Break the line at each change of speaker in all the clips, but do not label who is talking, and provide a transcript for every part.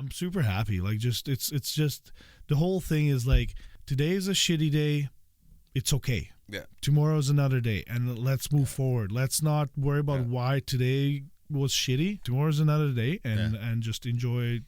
I'm super happy. Like, just it's just the whole thing is like, today is a shitty day. It's okay.
Yeah.
Tomorrow's another day, and let's move forward. Let's not worry about why today was shitty. Tomorrow's another day, and just enjoy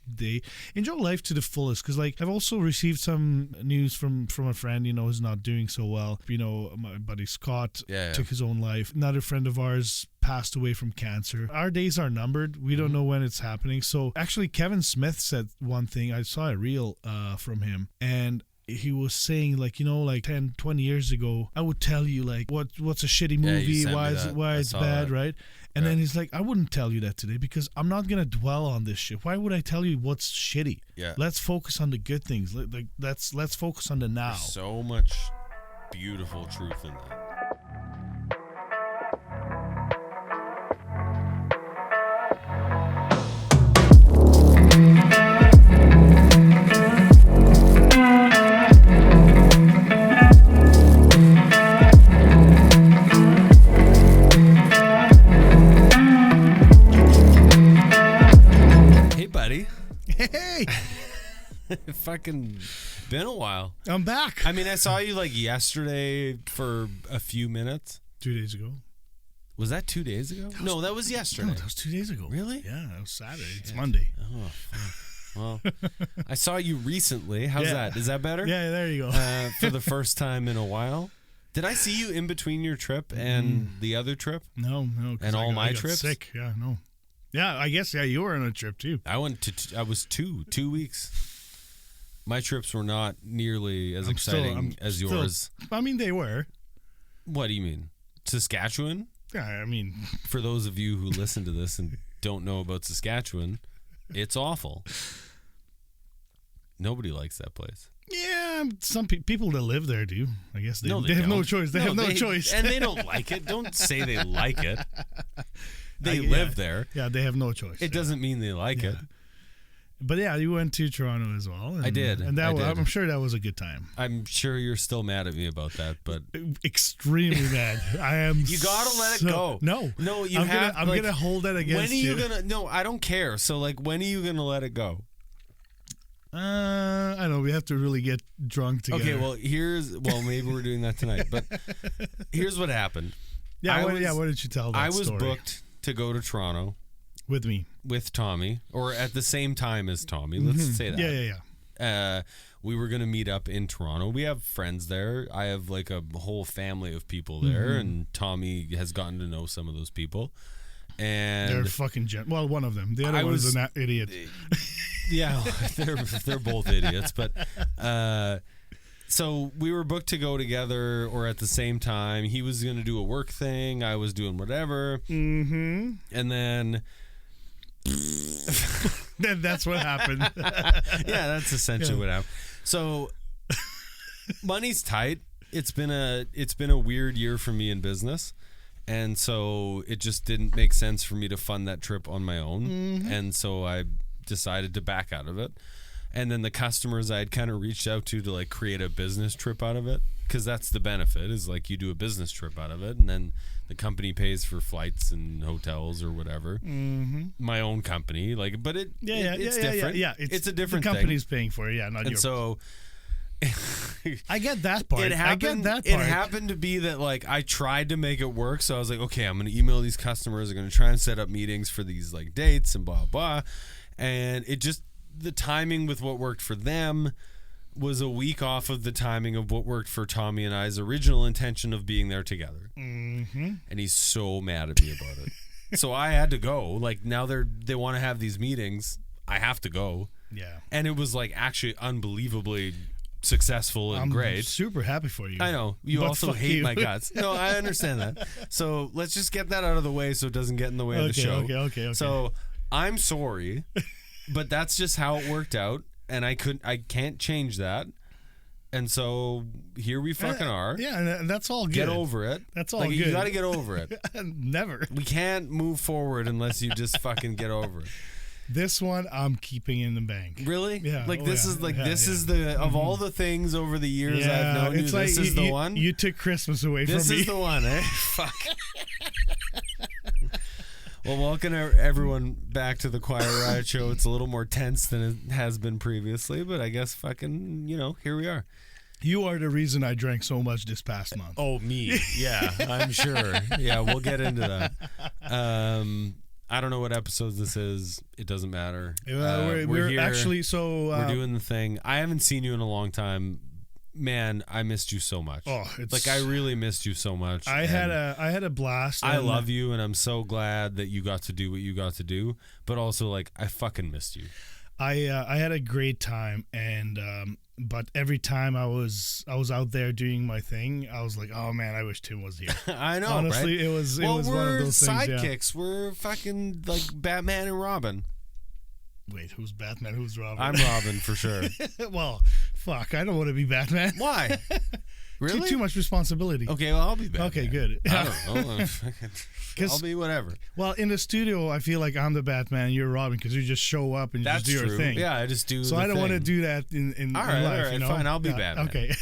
life to the fullest. Because like, I've also received some news from a friend, who's not doing so well. My buddy Scott took his own life. Another friend of ours passed away from cancer. Our days are numbered. We don't know when it's happening. So actually, Kevin Smith said one thing. I saw a reel from him, and he was saying, like, 10, 20 years ago, I would tell you, like, what's a shitty movie, why it's bad, right? And then he's like, I wouldn't tell you that today because I'm not going to dwell on this shit. Why would I tell you what's shitty?
Yeah.
Let's focus on the good things. Like, let's focus on the now.
There's so much beautiful truth in that.
Hey!
Fucking been a while.
I'm back.
I mean, I saw you like yesterday for a few minutes.
2 days ago.
Was that 2 days ago? No, that was yesterday.
No, that was 2 days ago.
Really?
Yeah, that was Saturday. It's Monday.
Oh, well, I saw you recently. How's that? Is that better?
Yeah, there you go.
For the first time in a while. Did I see you in between your trip and the other trip?
No.
And all my
I got
trips?
Sick. Yeah, no. Yeah, I guess, you were on a trip too.
I was 2 weeks. My trips were not nearly as exciting as yours.
I mean, they were.
What do you mean? Saskatchewan?
Yeah, I mean.
For those of you who listen to this and don't know about Saskatchewan, it's awful. Nobody likes that place.
Yeah, some people that live there do. I guess they have
don't.
no choice. They have no choice.
And they don't like it. Don't say they like it. They live there.
Yeah, they have no choice.
It doesn't mean they like it.
But yeah, you went to Toronto as well.
I did.
And I'm sure that was a good time.
I'm sure you're still mad at me about that, but
extremely mad. I am.
You gotta let it go.
No, I'm gonna hold that against you.
When are you gonna? No, I don't care. So like, when are you gonna let it go?
I know we have to really get drunk together.
Okay, well, maybe we're doing that tonight. But here's what happened.
Yeah, what did you tell that
I was
story?
booked to go to Toronto
with me,
with Tommy, or at the same time as Tommy. Let's say that.
Yeah.
We were gonna meet up in Toronto. We have friends there. I have like a whole family of people there, and Tommy has gotten to know some of those people. And
they're fucking well, one of them. The other one is an idiot.
Yeah, they're both idiots. But so we were booked to go together or at the same time. He was going to do a work thing. I was doing whatever. Mm-hmm. And then
that's what happened.
Yeah, that's essentially what happened. So money's tight. It's been a weird year for me in business. And so it just didn't make sense for me to fund that trip on my own. Mm-hmm. And so I decided to back out of it. And then the customers I had kind of reached out to like create a business trip out of it. Because that's the benefit is like you do a business trip out of it. And then the company pays for flights and hotels or whatever. Mm-hmm. My own company. But it's different.
Yeah.
It's a different
thing. The company's paying for it. Yeah, not
and so
I get that part.
It happened to be that like I tried to make it work. So I was like, okay, I'm going to email these customers. I'm going to try and set up meetings for these like dates and blah, blah. And it just, the timing with what worked for them was a week off of the timing of what worked for Tommy and I's original intention of being there together. Mm-hmm. And he's so mad at me about it. So I had to go. Like now they want to have these meetings. I have to go.
Yeah.
And it was like actually unbelievably successful and great.
I'm super happy for you.
I know. You also hate my guts. No, I understand that. So let's just get that out of the way so it doesn't get in the way of the show.
Okay.
So I'm sorry, but that's just how it worked out. And I can't change that. And so here we fucking are.
Yeah, and that's all good.
Get over it.
That's all good.
You got to get over it.
Never.
We can't move forward unless you just fucking get over it.
This one I'm keeping in the bank.
Really?
Yeah.
This is the of all the things over the years I've known you, this is the one.
You took Christmas away from me.
This is the one, eh? Fuck. Well, welcome everyone back to the Quiet Riot Show. It's a little more tense than it has been previously, but I guess fucking, here we are.
You are the reason I drank so much this past month.
Oh, me. Yeah, I'm sure. Yeah, we'll get into that. I don't know what episodes this is. It doesn't matter.
We're
here.
actually
we're doing the thing. I haven't seen you in a long time. Man, I missed you so much.
Oh, it's
like I really missed you so much.
I had a blast.
I love you, and I'm so glad that you got to do what you got to do. But also, like, I fucking missed you.
I had a great time, and but every time I was out there doing my thing, I was like, oh man, I wish Tim was here.
I know.
Honestly,
right?
it was one of those things.
Sidekicks. We're fucking like Batman and Robin.
Wait, who's Batman? Who's Robin?
I'm Robin for sure.
Well, fuck, I don't want to be Batman.
Why? Really?
Too much responsibility.
Okay, well, I'll be Batman.
Okay, good.
I don't know. I'll be whatever.
Well, in the studio, I feel like I'm the Batman, you're Robin, because you just show up and you just do your thing.
Yeah, I just do.
So I don't want to do that in
all right,
life.
All right, fine. I'll be Batman.
Okay.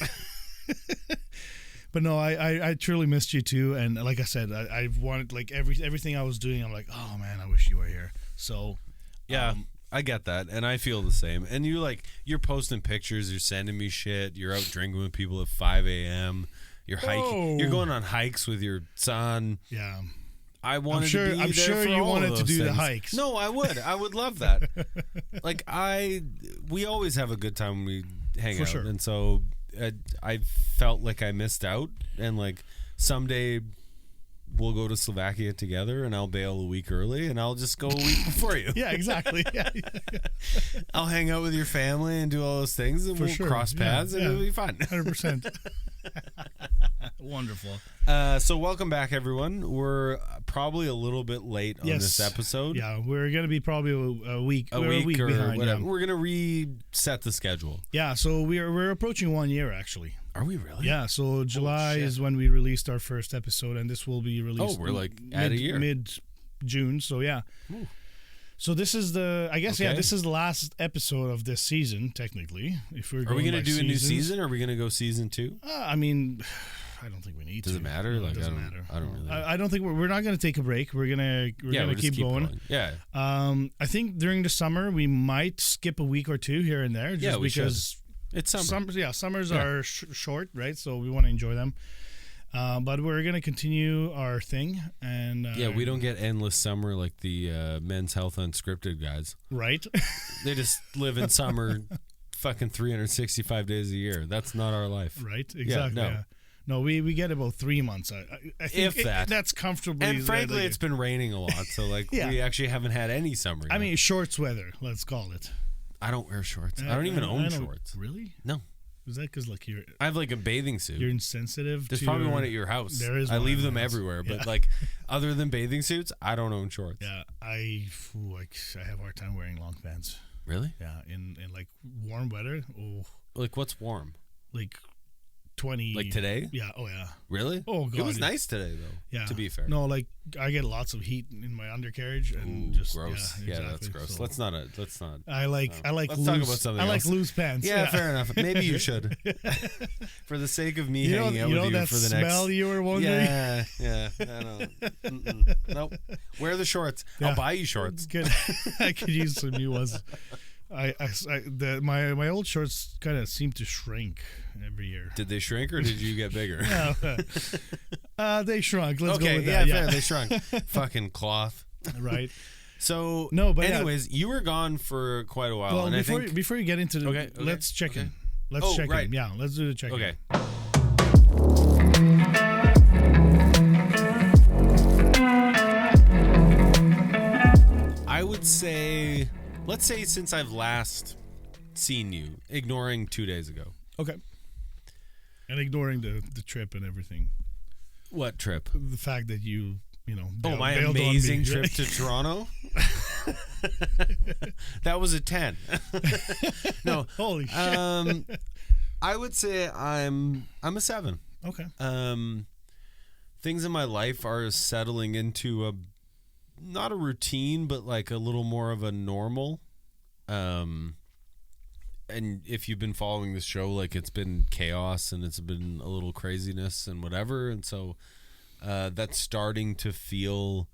But no, I truly missed you too, and like I said, I wanted like everything I was doing. I'm like, oh man, I wish you were here. So
yeah. I get that, and I feel the same. And you're posting pictures, you're sending me shit, you're out drinking with people at 5 a.m., you're hiking, you're going on hikes with your son.
Yeah.
I wanted to be there.
I'm sure you wanted to do the hikes.
No, I would. I would love that. Like we always have a good time when we hang out,
sure.
And so I felt like I missed out, and like someday we'll go to Slovakia together, and I'll bail a week early, and I'll just go a week before you.
Yeah, exactly. Yeah.
I'll hang out with your family and do all those things, and we'll cross paths, and it'll be fun.
100%. Wonderful.
So welcome back, everyone. We're probably a little bit late on this episode.
Yeah, we're going to be probably a week
or
behind,
whatever.
Yeah.
We're going to reset the schedule.
Yeah, so we're approaching 1 year, actually.
Are we really?
Yeah, so July is when we released our first episode, and this will be released.
Oh, we're like at a year.
Mid-June, so yeah.
Ooh.
So this is this is the last episode of this season, technically. If we're
Are we going to do
seasons.
a new season, or are we going to go season 2?
I mean, I don't think we need to.
Does it matter?
No,
like,
it doesn't matter.
I don't really.
I don't think we're not going to take a break. We're gonna keep going.
Yeah.
I think during the summer we might skip a week or two here and there, just because
it's summer.
Summers are short, right? So we want to enjoy them. But we're gonna continue our thing, and
we don't get endless summer like the Men's Health Unscripted guys.
Right?
They just live in summer, fucking 365 days a year. That's not our life.
Right? Exactly. Yeah, no, we get about 3 months. I think that's comfortably.
And frankly, it's been raining a lot, so like we actually haven't had any summer yet.
I mean, shorts weather. Let's call it.
I don't wear shorts. I don't even own shorts.
Really?
No.
Is that because like
I have like a bathing suit.
You're insensitive.
There's probably one at your house.
There is.
I leave them everywhere, but like other than bathing suits, I don't own shorts.
Yeah, I have a hard time wearing long pants.
Really?
Yeah, in like warm weather. Oh,
like what's warm?
Like 20.
Like today?
Yeah. Oh yeah.
Really?
Oh god.
It was nice today though.
Yeah.
To be fair.
No, like I get lots of heat in my undercarriage and
just gross. Yeah, exactly. That's gross.
So,
let's not.
I like
let's
loose,
talk about something
I like
else.
loose pants.
Yeah, fair enough. Maybe you should. For the sake of me hanging out with you
that
for the
smell
next.
You were wondering.
Yeah. I know. Nope. Wear the shorts. Yeah. I'll buy you shorts.
Good. I could use some new ones. My old shorts kind of seem to shrink every year.
Did they shrink or did you get bigger?
They shrunk. Let's go with
that.
Yeah,
fair. They shrunk. Fucking cloth.
Right.
So
no, but
anyways, you were gone for quite a while.
Well,
and
before you get into the,
okay.
Let's check in. Let's check in. Yeah, let's do the check in.
Okay. I would say, let's say since I've last seen you, ignoring 2 days ago.
Okay. And ignoring the trip and everything.
What trip?
The fact that you
my amazing trip to Toronto. That was a 10. No.
Holy shit.
I would say I'm a 7.
Okay.
Things in my life are settling into not a routine, but like a little more of a normal. And if you've been following this show, like it's been chaos and it's been a little craziness and whatever. And so that's starting to feel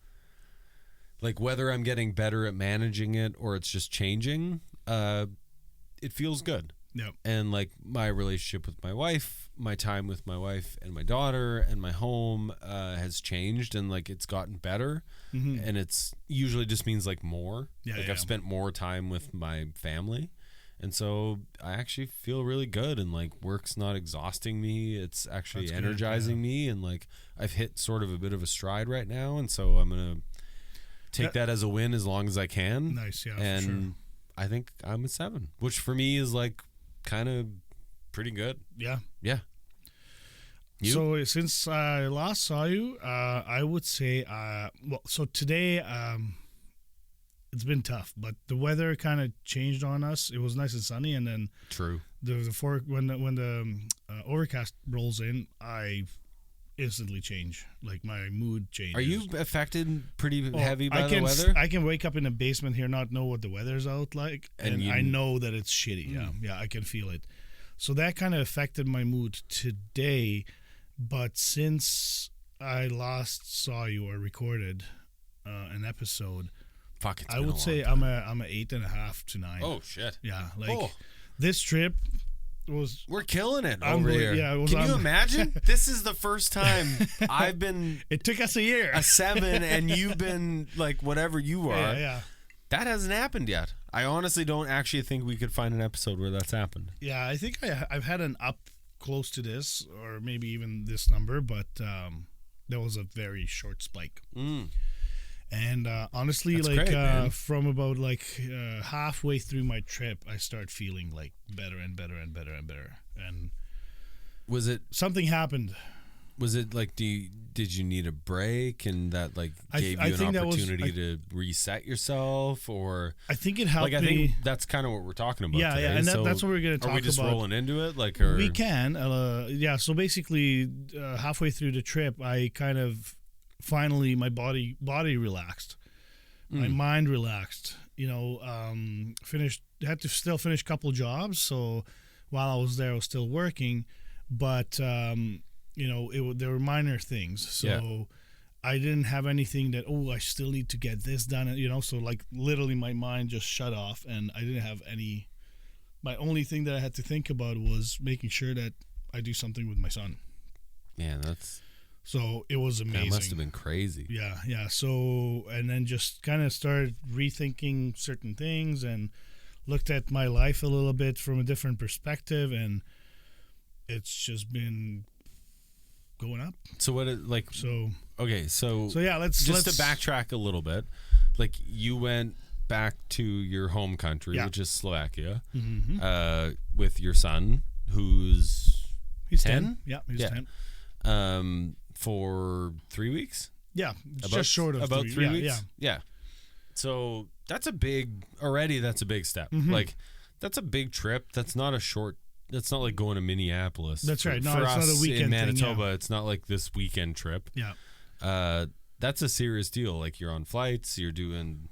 like whether I'm getting better at managing it or it's just changing, it feels good.
Yep.
And like my relationship with my wife, my time with my wife and my daughter and my home has changed, and like it's gotten better. And it's usually just means like more. I've spent more time with my family. And so I actually feel really good, and like work's not exhausting me. It's actually energizing me, and like I've hit sort of a bit of a stride right now, and so I'm going to take that as a win as long as I can.
Nice, yeah.
And
for sure.
I think I'm a 7, which for me is like kind of pretty good.
Yeah.
Yeah. You?
So since I last saw you, I would say, so today, it's been tough, but the weather kind of changed on us. It was nice and sunny, and then
True.
when the overcast rolls in, I instantly change. Like my mood changes.
Are you affected pretty heavy by the weather?
I can wake up in the basement here, not know what the weather's out like, and I know that it's shitty. Yeah, I can feel it. So that kind of affected my mood today. But since I last saw you or recorded an episode,
Fuck,
I would say I'm a 8.5 to 9.
Oh shit!
Yeah, like this trip was.
We're killing it over here.
Yeah,
Can you imagine? This is the first time I've been.
It took us a year.
A 7, and you've been like whatever you are.
Yeah.
That hasn't happened yet. I honestly don't actually think we could find an episode where that's happened.
Yeah, I think I've had an up close to this, or maybe even this number, but there was a very short spike. And honestly, that's like great, from about like halfway through my trip, I start feeling like better and better and better and better. And
was it
something happened?
Was it like did you need a break, and that like gave you an opportunity to reset yourself, or
I think it helped
me. I
me.
think that's kind of what we're talking about.
Yeah,
today.
yeah, and that's what we're going to talk about.
Are we just rolling into it, like, or
we can? Yeah. So basically, halfway through the trip, I kind of finally my body relaxed, my mind relaxed. You know, had to still finish a couple jobs. So while I was there, I was still working, but you know, there were minor things. So I didn't have anything that, I still need to get this done. You know, so like literally my mind just shut off, and I didn't have any. My only thing that I had to think about was making sure that I do something with my son.
Man, that's.
So it was amazing.
That must have been crazy.
Yeah. So, and then just kind of started rethinking certain things and looked at my life a little bit from a different perspective, and it's just been going up.
So what it like? So okay, so
yeah, let's
to backtrack a little bit. Like you went back to your home country, which is Slovakia, with your son, who's
he's 10. Yeah, he's
10. For 3 weeks.
Yeah, just short of
about 3 weeks.
Yeah.
So that's a big step. Like that's a big trip. That's not a short. That's not like going to Minneapolis.
That's right. No,
for
it's
us
not a weekend
in Manitoba.
thing,
It's not like this weekend trip.
Yeah.
That's a serious deal. Like you're on flights. You're doing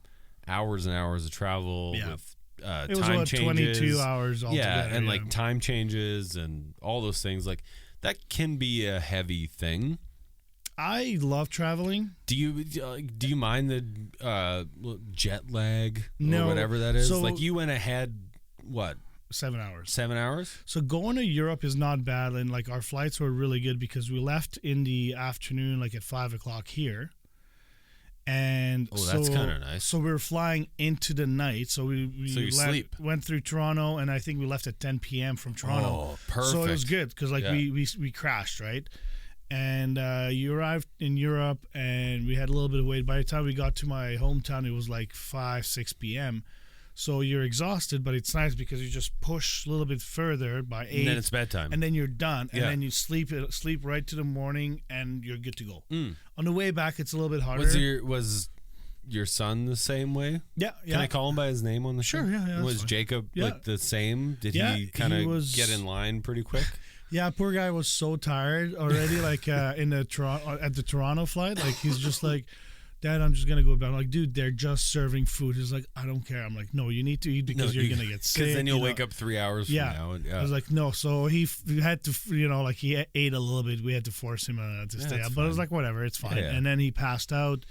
hours and hours of travel with
it was
time
about
changes.
22 hours altogether.
Yeah, and like time changes and all those things. Like that can be a heavy thing.
I love traveling.
Do you mind the jet lag
or
whatever that is?
So,
like you went ahead, what?
7 hours.
7 hours?
So going to Europe is not bad, and like our flights were really good because we left in the afternoon, like at 5:00 here. And
that's kind of nice.
So we were flying into the night. So we went through Toronto, and I think we left at 10 p.m. from Toronto.
Oh, perfect.
So it was good because like we crashed, right? And you arrived in Europe, and we had a little bit of wait. By the time we got to my hometown, it was like 5-6 p.m. So you're exhausted, but it's nice because you just push a little bit further by 8.
And then it's bedtime.
And then you're done. And then you sleep right to the morning, and you're good to go. On the way back, it's a little bit harder.
Was your son the same way?
Yeah.
Can I call him by his name on the show?
Sure, yeah.
Was Jacob like the same? Did he kind of get in line pretty quick?
Yeah, poor guy was so tired already. Like at the Toronto flight, like he's just like, Dad, I'm just gonna go back. I'm like, dude, they're just serving food. He's like, I don't care. I'm like, no, you need to eat because you're gonna get sick.
Because then you'll wake up 3 hours from now. And,
I was like, no. So he had to, like he ate a little bit. We had to force him to stay up. But I was like, whatever, it's fine. Yeah. And then he passed out.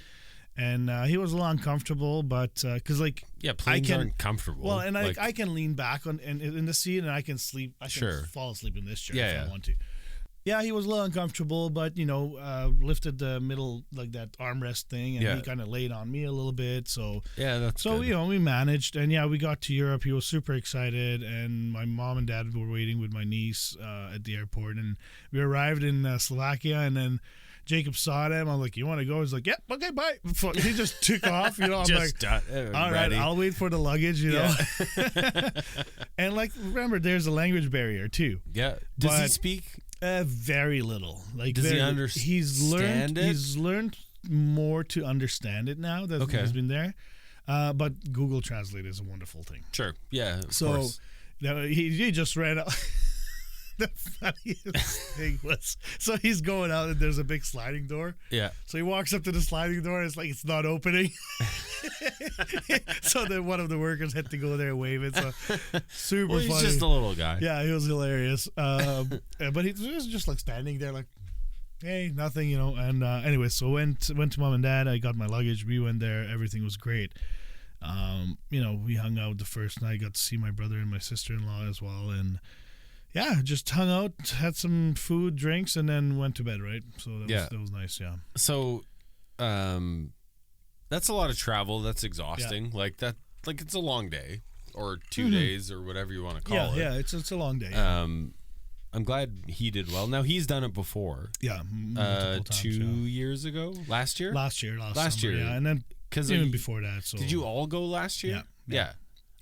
And he was a little uncomfortable, but because like
planes aren't comfortable.
Well, and I can lean back on in the seat, and I can sleep. I can fall asleep in this chair if I want to. Yeah, he was a little uncomfortable, but lifted the middle like that armrest thing, and he kind of laid on me a little bit. So
that's
so
good.
we managed, and we got to Europe. He was super excited, and my mom and dad were waiting with my niece at the airport, and we arrived in Slovakia, and then Jacob saw them. I'm like, "You want to go?" He's like, "Yep, okay, bye." He just took off. I'm like, "All right, I'll wait for the luggage." And like, remember, there's a language barrier too.
Yeah. Does he speak?
Very little. Like,
does he understand it?
He's learned more to understand it now that he's been there. But Google Translate is a wonderful thing.
Sure. Yeah. Of
so
course.
He just ran out. The funniest thing was, so he's going out and there's a big sliding door.
Yeah.
So he walks up to the sliding door and it's like it's not opening. So then one of the workers had to go there and wave it. So super funny.
He's just a little guy.
Yeah, he was hilarious. But he was just like standing there like, hey, nothing, And anyway, so went to mom and dad. I got my luggage. We went there. Everything was great. We hung out the first night. Got to see my brother and my sister-in-law as well, and just hung out, had some food, drinks, and then went to bed, right? So that was nice, yeah.
So that's a lot of travel. That's exhausting. Yeah. Like it's a long day or 2 days or whatever you want to call it.
Yeah, it's a long day.
I'm glad he did well. Now, he's done it before.
Yeah.
2 years ago? Last year?
Last summer, yeah. And then even before that. So.
Did you all go last year? Yeah.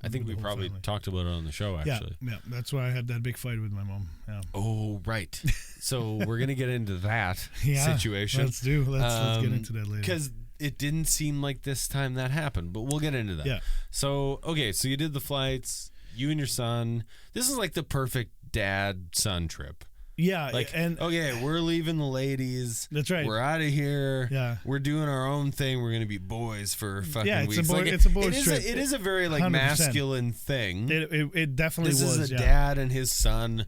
I think we probably talked about it on the show, actually.
Yeah, that's why I had that big fight with my mom. Yeah.
Oh, right. So we're going to get into that situation.
Let's get into that later.
Because it didn't seem like this time that happened, but we'll get into that.
Yeah.
So, okay, so you did the flights, you and your son. This is like the perfect dad-son trip.
Yeah,
we're leaving the ladies.
That's right.
We're out of here.
Yeah,
we're doing our own thing. We're going to be boys for fucking weeks.
It's a boys trip.
It is a very 100%. Masculine thing.
It definitely was.
This is a dad and his son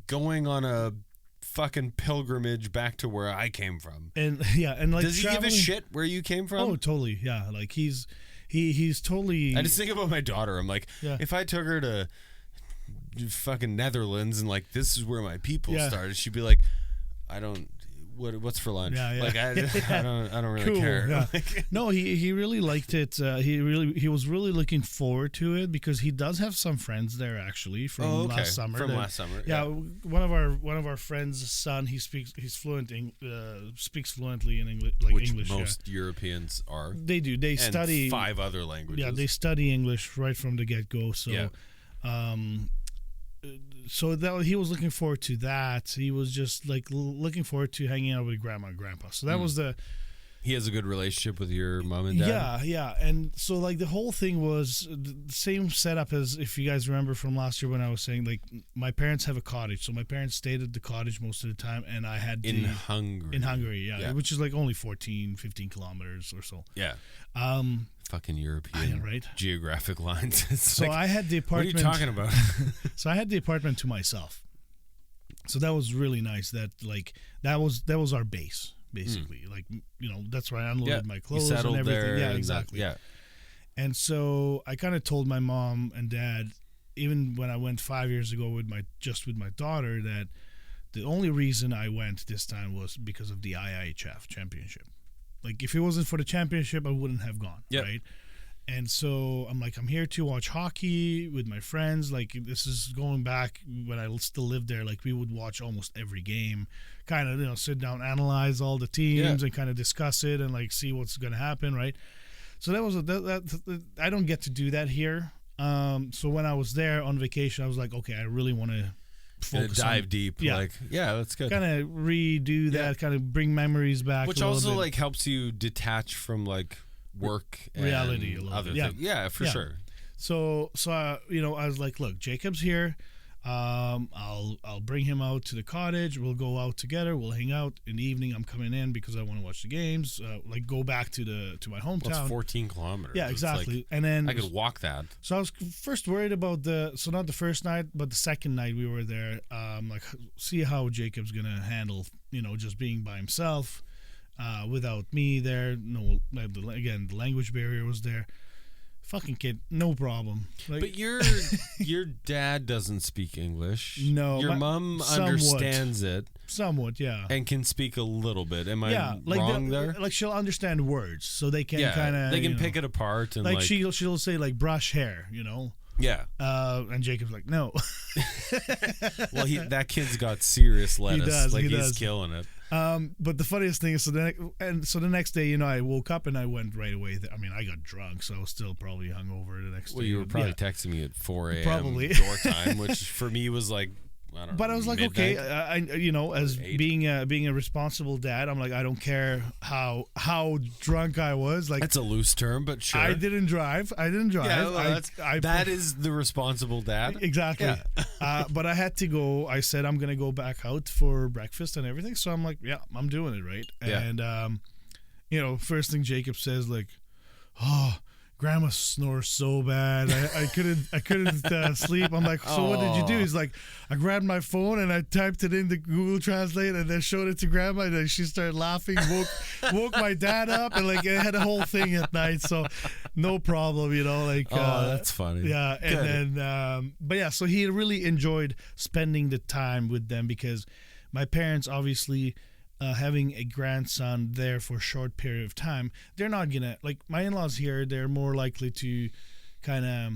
going on a fucking pilgrimage back to where I came from.
And like,
does he give a shit where you came from?
Oh, totally. Yeah, like he's totally.
I just think about my daughter. I'm like, if I took her to fucking Netherlands and like this is where my people started, she'd be like, I don't what's for lunch. Like I don't really care.
No, he really liked it. He was really looking forward to it because he does have some friends there actually from last summer. One of our friends' son, he's speaks fluently in English, English.
Most Europeans are.
They do. They study
5 other languages.
Yeah, they study English right from the get-go. So so that he was looking forward to that. He was just like looking forward to hanging out with grandma and grandpa. So that was
he has a good relationship with your mom and dad.
Yeah. And so like the whole thing was the same setup as if you guys remember from last year when I was saying like my parents have a cottage. So my parents stayed at the cottage most of the time, and I had
in Hungary,
which is like only 15 kilometers or so.
Yeah. Fucking European geographic lines.
So like, I had the apartment.
What are you talking about?
So I had the apartment to myself. So that was really nice. That like that was our base basically. Like that's where I unloaded my clothes and everything.
There,
yeah, exactly.
Yeah.
And so I kind of told my mom and dad, even when I went 5 years ago with my daughter, that the only reason I went this time was because of the IIHF championship. Like, if it wasn't for the championship, I wouldn't have gone, right? And so I'm like, I'm here to watch hockey with my friends. Like, this is going back when I still lived there. Like, we would watch almost every game, kind of, sit down, analyze all the teams and kind of discuss it and, like, see what's going to happen, right? So that was I don't get to do that here. So when I was there on vacation, I was like, okay, I really want to
dive deep. That's good.
Kind of redo that, kind of bring memories back,
which also like helps you detach from like work and
reality
a other things. Yeah, for sure.
So I was like, look, Jacob's here. I'll bring him out to the cottage. We'll go out together. We'll hang out in the evening. I'm coming in because I want to watch the games. Like go back to my hometown.
Well, it's 14 kilometers.
Yeah, exactly. Like, and then
I could walk that.
So I was first worried about not the first night, but the second night we were there. Like see how Jacob's gonna handle, just being by himself. without me there. No, again, the language barrier was there. Fucking kid, no problem. Like,
but your dad doesn't speak English.
No,
your mom understands it
somewhat, yeah,
and can speak a little bit. Am I wrong there?
Like she'll understand words, so they can kind of
they can pick it apart and
like she'll say like brush hair,
Yeah.
And Jacob's like, no.
Well, that kid's got serious lettuce.
He does.
He's killing it.
But the funniest thing is, so the next day, I woke up and I went right away. I mean, I got drunk, so I was still probably hungover the next day.
Well, you were probably texting me at 4 a.m.
Probably.
your time, which for me was like, I don't know.
But I was like,
midnight.
okay, as being a responsible dad, I'm like, I don't care how drunk I was. Like,
that's a loose term, but sure.
I didn't drive.
Yeah, well, that is the responsible dad.
Exactly. Yeah. But I had to go. I said I'm gonna go back out for breakfast and everything. So I'm like, yeah, I'm doing it, right?
Yeah.
And first thing Jacob says, like, oh, Grandma snores so bad. I couldn't sleep. I'm like, so what did you do? He's like, I grabbed my phone and I typed it into Google Translate and then showed it to Grandma, and she started laughing, woke my dad up, and like I had a whole thing at night. So no problem,
that's funny.
Yeah, and then but yeah, so he really enjoyed spending the time with them, because my parents obviously. Having a grandson there for a short period of time, they're not gonna, like, my in-laws here, they're more likely to kind of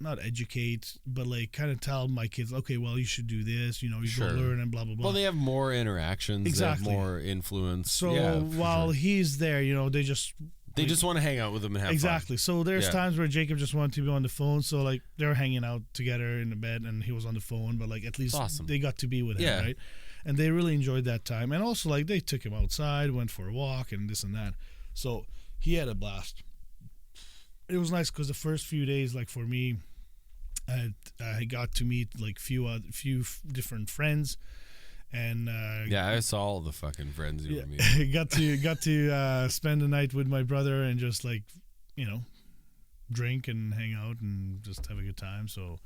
not educate, but like kind of tell my kids, okay, well, you should do this, you
sure.
go learn and blah blah blah.
Well, they have more interactions,
exactly,
they have more influence.
So while he's there, they just
want to hang out with him and have
exactly
fun.
So there's times where Jacob just wanted to be on the phone, so like they're hanging out together in the bed and he was on the phone, but like at least they got to be with him, right? And they really enjoyed that time. And also, like, they took him outside, went for a walk, and this and that. So he had a blast. It was nice because the first few days, like, for me, I got to meet, like, few different friends. And
I saw all the fucking friends you were meeting.
got to spend the night with my brother and just, like, drink and hang out and just have a good time. So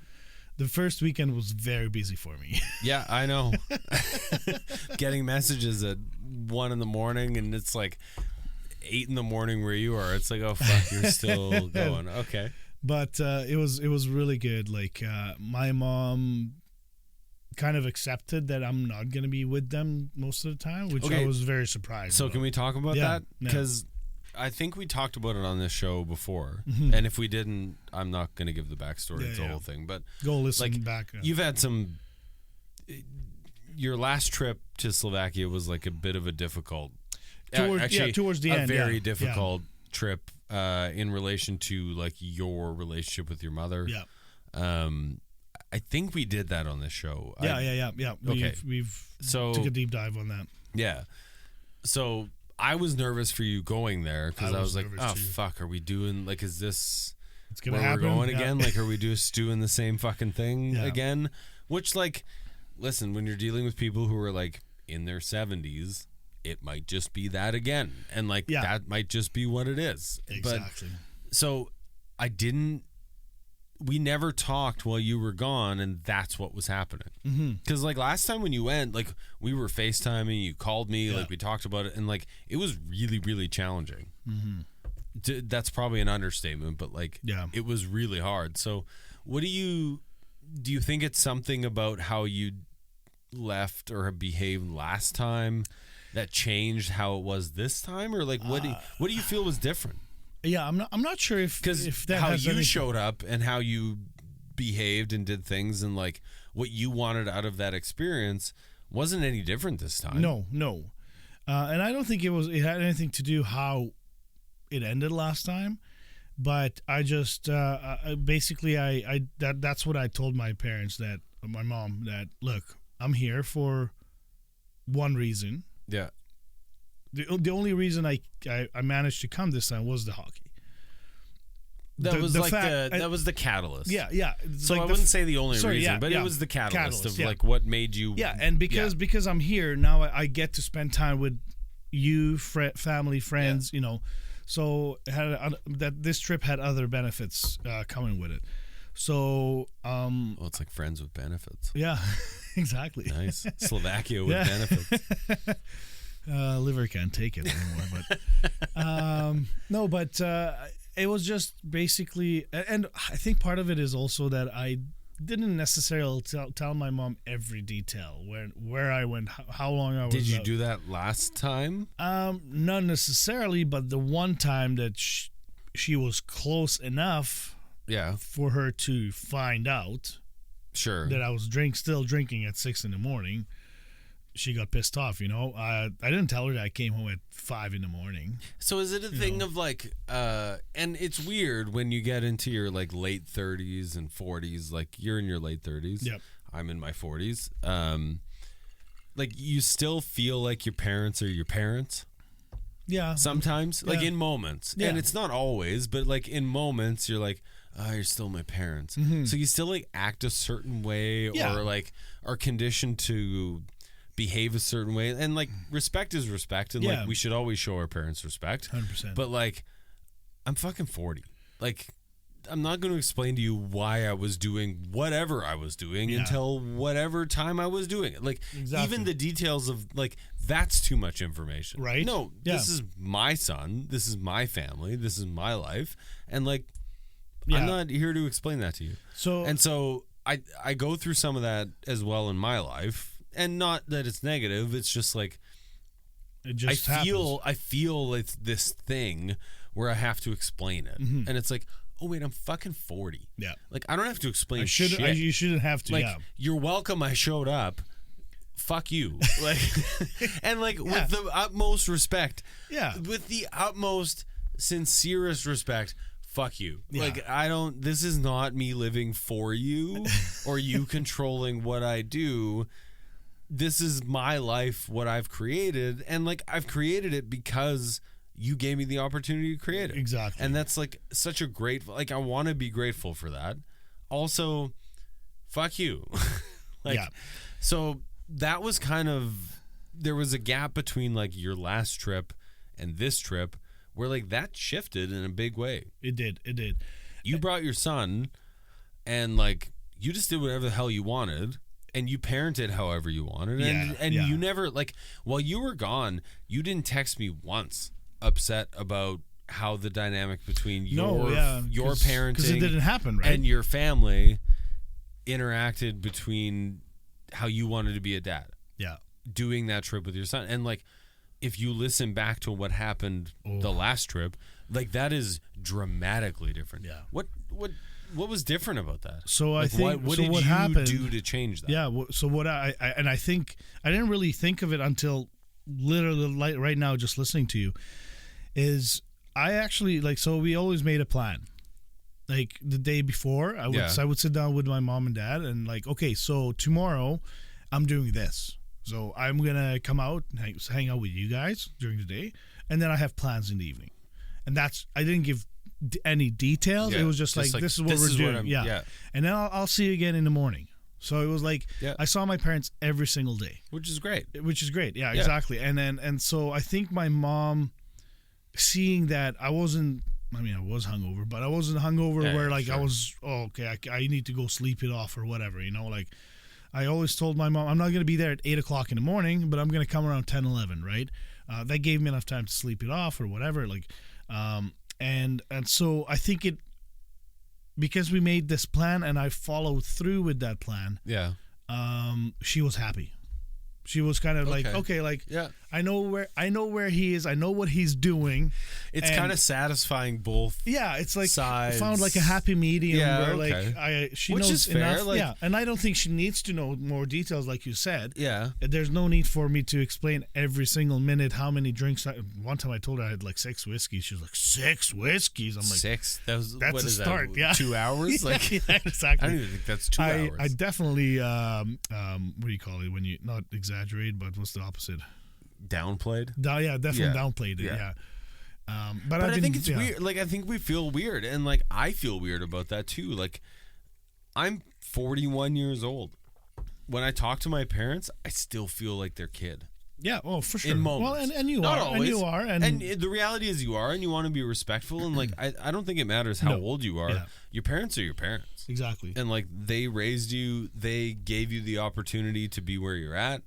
the first weekend was very busy for me.
Yeah, I know. Getting messages at 1 a.m. and it's like 8 a.m. where you are. It's like, oh fuck, you're still going. Okay.
But it was really good. Like my mom kind of accepted that I'm not going to be with them most of the time, which I was very surprised.
So
about.
Can we talk about that? Because I think we talked about it on this show before, and if we didn't, I'm not going to give the backstory. It's the whole thing, but
go listen back.
You've had some. Your last trip to Slovakia was like a bit of a difficult,
towards the end,
a very difficult trip in relation to like your relationship with your mother.
Yeah.
I think we did that on this show.
Yeah.
Okay.
We've took a deep dive on that.
Yeah. So I was nervous for you going there because I was like, oh, fuck, are we doing, like, is this
where we're
going again? Like, are we just doing the same fucking thing again? Which, like, listen, when you're dealing with people who are, like, in their 70s, it might just be that again. And, like, that might just be what it is.
Exactly.
But, so we never talked while you were gone, and that's what was happening. Because, like, last time when you went, like, we were FaceTiming, you called me, like, we talked about it, and, like, it was really, really challenging. That's probably an understatement, but, like, it was really hard. So, do you think it's something about how you left or behaved last time that changed how it was this time? Or, like, what do you feel was different?
Yeah, I'm not sure if that
how
has
you
anything.
showed up and how you behaved and did things and like what you wanted out of that experience wasn't any different this time.
No, and I don't think it had anything to do how it ended last time. But I just basically that's what I told my parents, that my mom, that look, I'm here for one reason.
Yeah.
The only reason I managed to come this time was the hockey.
That was the catalyst.
Yeah.
So like I wouldn't say the only reason, but it was the catalyst of like what made you.
Yeah, and because I'm here now, I get to spend time with you, family, friends. So this trip had other benefits coming with it. So
it's like friends with benefits.
Yeah, exactly.
Nice. Slovakia with benefits.
Liver can't take it anymore. But no, but it was just basically, and I think part of it is also that I didn't necessarily tell my mom every detail, where I went, how long I was.
Did you
out.
do that last time?
Not necessarily, but the one time that she was close enough, for her to find out, that I was still drinking at 6 a.m. She got pissed off, I didn't tell her that I came home at 5 a.m.
So is it a thing of like, and it's weird when you get into your like late 30s and 40s, like you're in your late 30s.
Yep.
I'm in my 40s. Like you still feel like your parents are your parents.
Yeah.
Sometimes, like in moments.
Yeah.
And it's not always, but like in moments you're like, oh, you're still my parents. Mm-hmm. So you still like act a certain way or like are conditioned to behave a certain way, and like respect is respect, and like we should always show our parents respect.
100%.
But like, I'm fucking 40. Like, I'm not going to explain to you why I was doing whatever I was doing until whatever time I was doing it. Like, even the details of like that's too much information.
Right?
No, this is my son. This is my family. This is my life, and like, I'm not here to explain that to you. So I go through some of that as well in my life. And not that it's negative, it's just like
it just
I feel it's this thing where I have to explain it. Mm-hmm. And it's like, oh wait, I'm fucking 40.
Yeah.
Like I don't have to explain
shit. You shouldn't have to.
Like you're welcome I showed up. Fuck you. Like and like with the utmost respect.
Yeah.
With the utmost sincerest respect. Fuck you. Yeah. Like this is not me living for you or you controlling what I do. This is my life, what I've created, and like I've created it because you gave me the opportunity to create it.
Exactly.
And that's like such a great, like I want to be grateful for that. Also, fuck you. So that was kind of, there was a gap between like your last trip and this trip where like that shifted in a big way.
It did.
You brought your son and like you just did whatever the hell you wanted. And you parented however you wanted. And you never, like, while you were gone, you didn't text me once upset about how the dynamic between your parenting
because it didn't happen, right?
And your family interacted between how you wanted to be a dad.
Yeah. Doing
that trip with your son. And, like, if you listen back to what happened the last trip, like, that is dramatically different.
Yeah.
What was different about that?
So I think
what did you
happened,
do to change that?
Yeah. So what I think I didn't really think of it until literally right now, just listening to you, is I actually so we always made a plan. Like the day before, I would sit down with my mom and dad and like, okay, so tomorrow I'm doing this. So I'm gonna come out and hang out with you guys during the day, and then I have plans in the evening. And I didn't give any details. It was just like this is what we're doing. And then I'll see you again in the morning. So it was like I saw my parents every single day,
which is great.
Yeah, exactly. And so I think my mom, seeing that I was hungover, but I wasn't hungover where like I was I need to go sleep it off or whatever, like I always told my mom I'm not going to be there at 8 o'clock in the morning, but I'm going to come around 10, 11, right? That gave me enough time to sleep it off or whatever, like and so I think because we made this plan and I followed through with that plan.
Yeah.
She was happy. She was kind of like, okay, like I know where he is. I know what he's doing.
It's kind of satisfying both.
Yeah, it's like
sides.
I found like a happy medium where like she
Which
knows
is fair,
enough.
like,
and I don't think she needs to know more details, like you said.
Yeah,
there's no need for me to explain every single minute how many drinks. One time I told her I had like 6 whiskeys. She was like 6 whiskeys. I'm like
6. That's
a start.
That? 2 hours. Like
exactly.
I don't even think that's 2 hours.
I definitely what do you call it when you not exaggerate, but what's the opposite?
Downplayed.
Definitely downplayed it. Yeah. But
I think it's weird. Like I think we feel weird, and like I feel weird about that too. Like I'm 41 years old. When I talk to my parents, I still feel like their kid.
Yeah, for sure.
In moments.
Well, and you
not
are,
always.
and you are, and
the reality is you are, and you want to be respectful, and like I don't think it matters how old you are. Yeah. Your parents are your parents.
Exactly.
And like they raised you, they gave you the opportunity to be where you're at,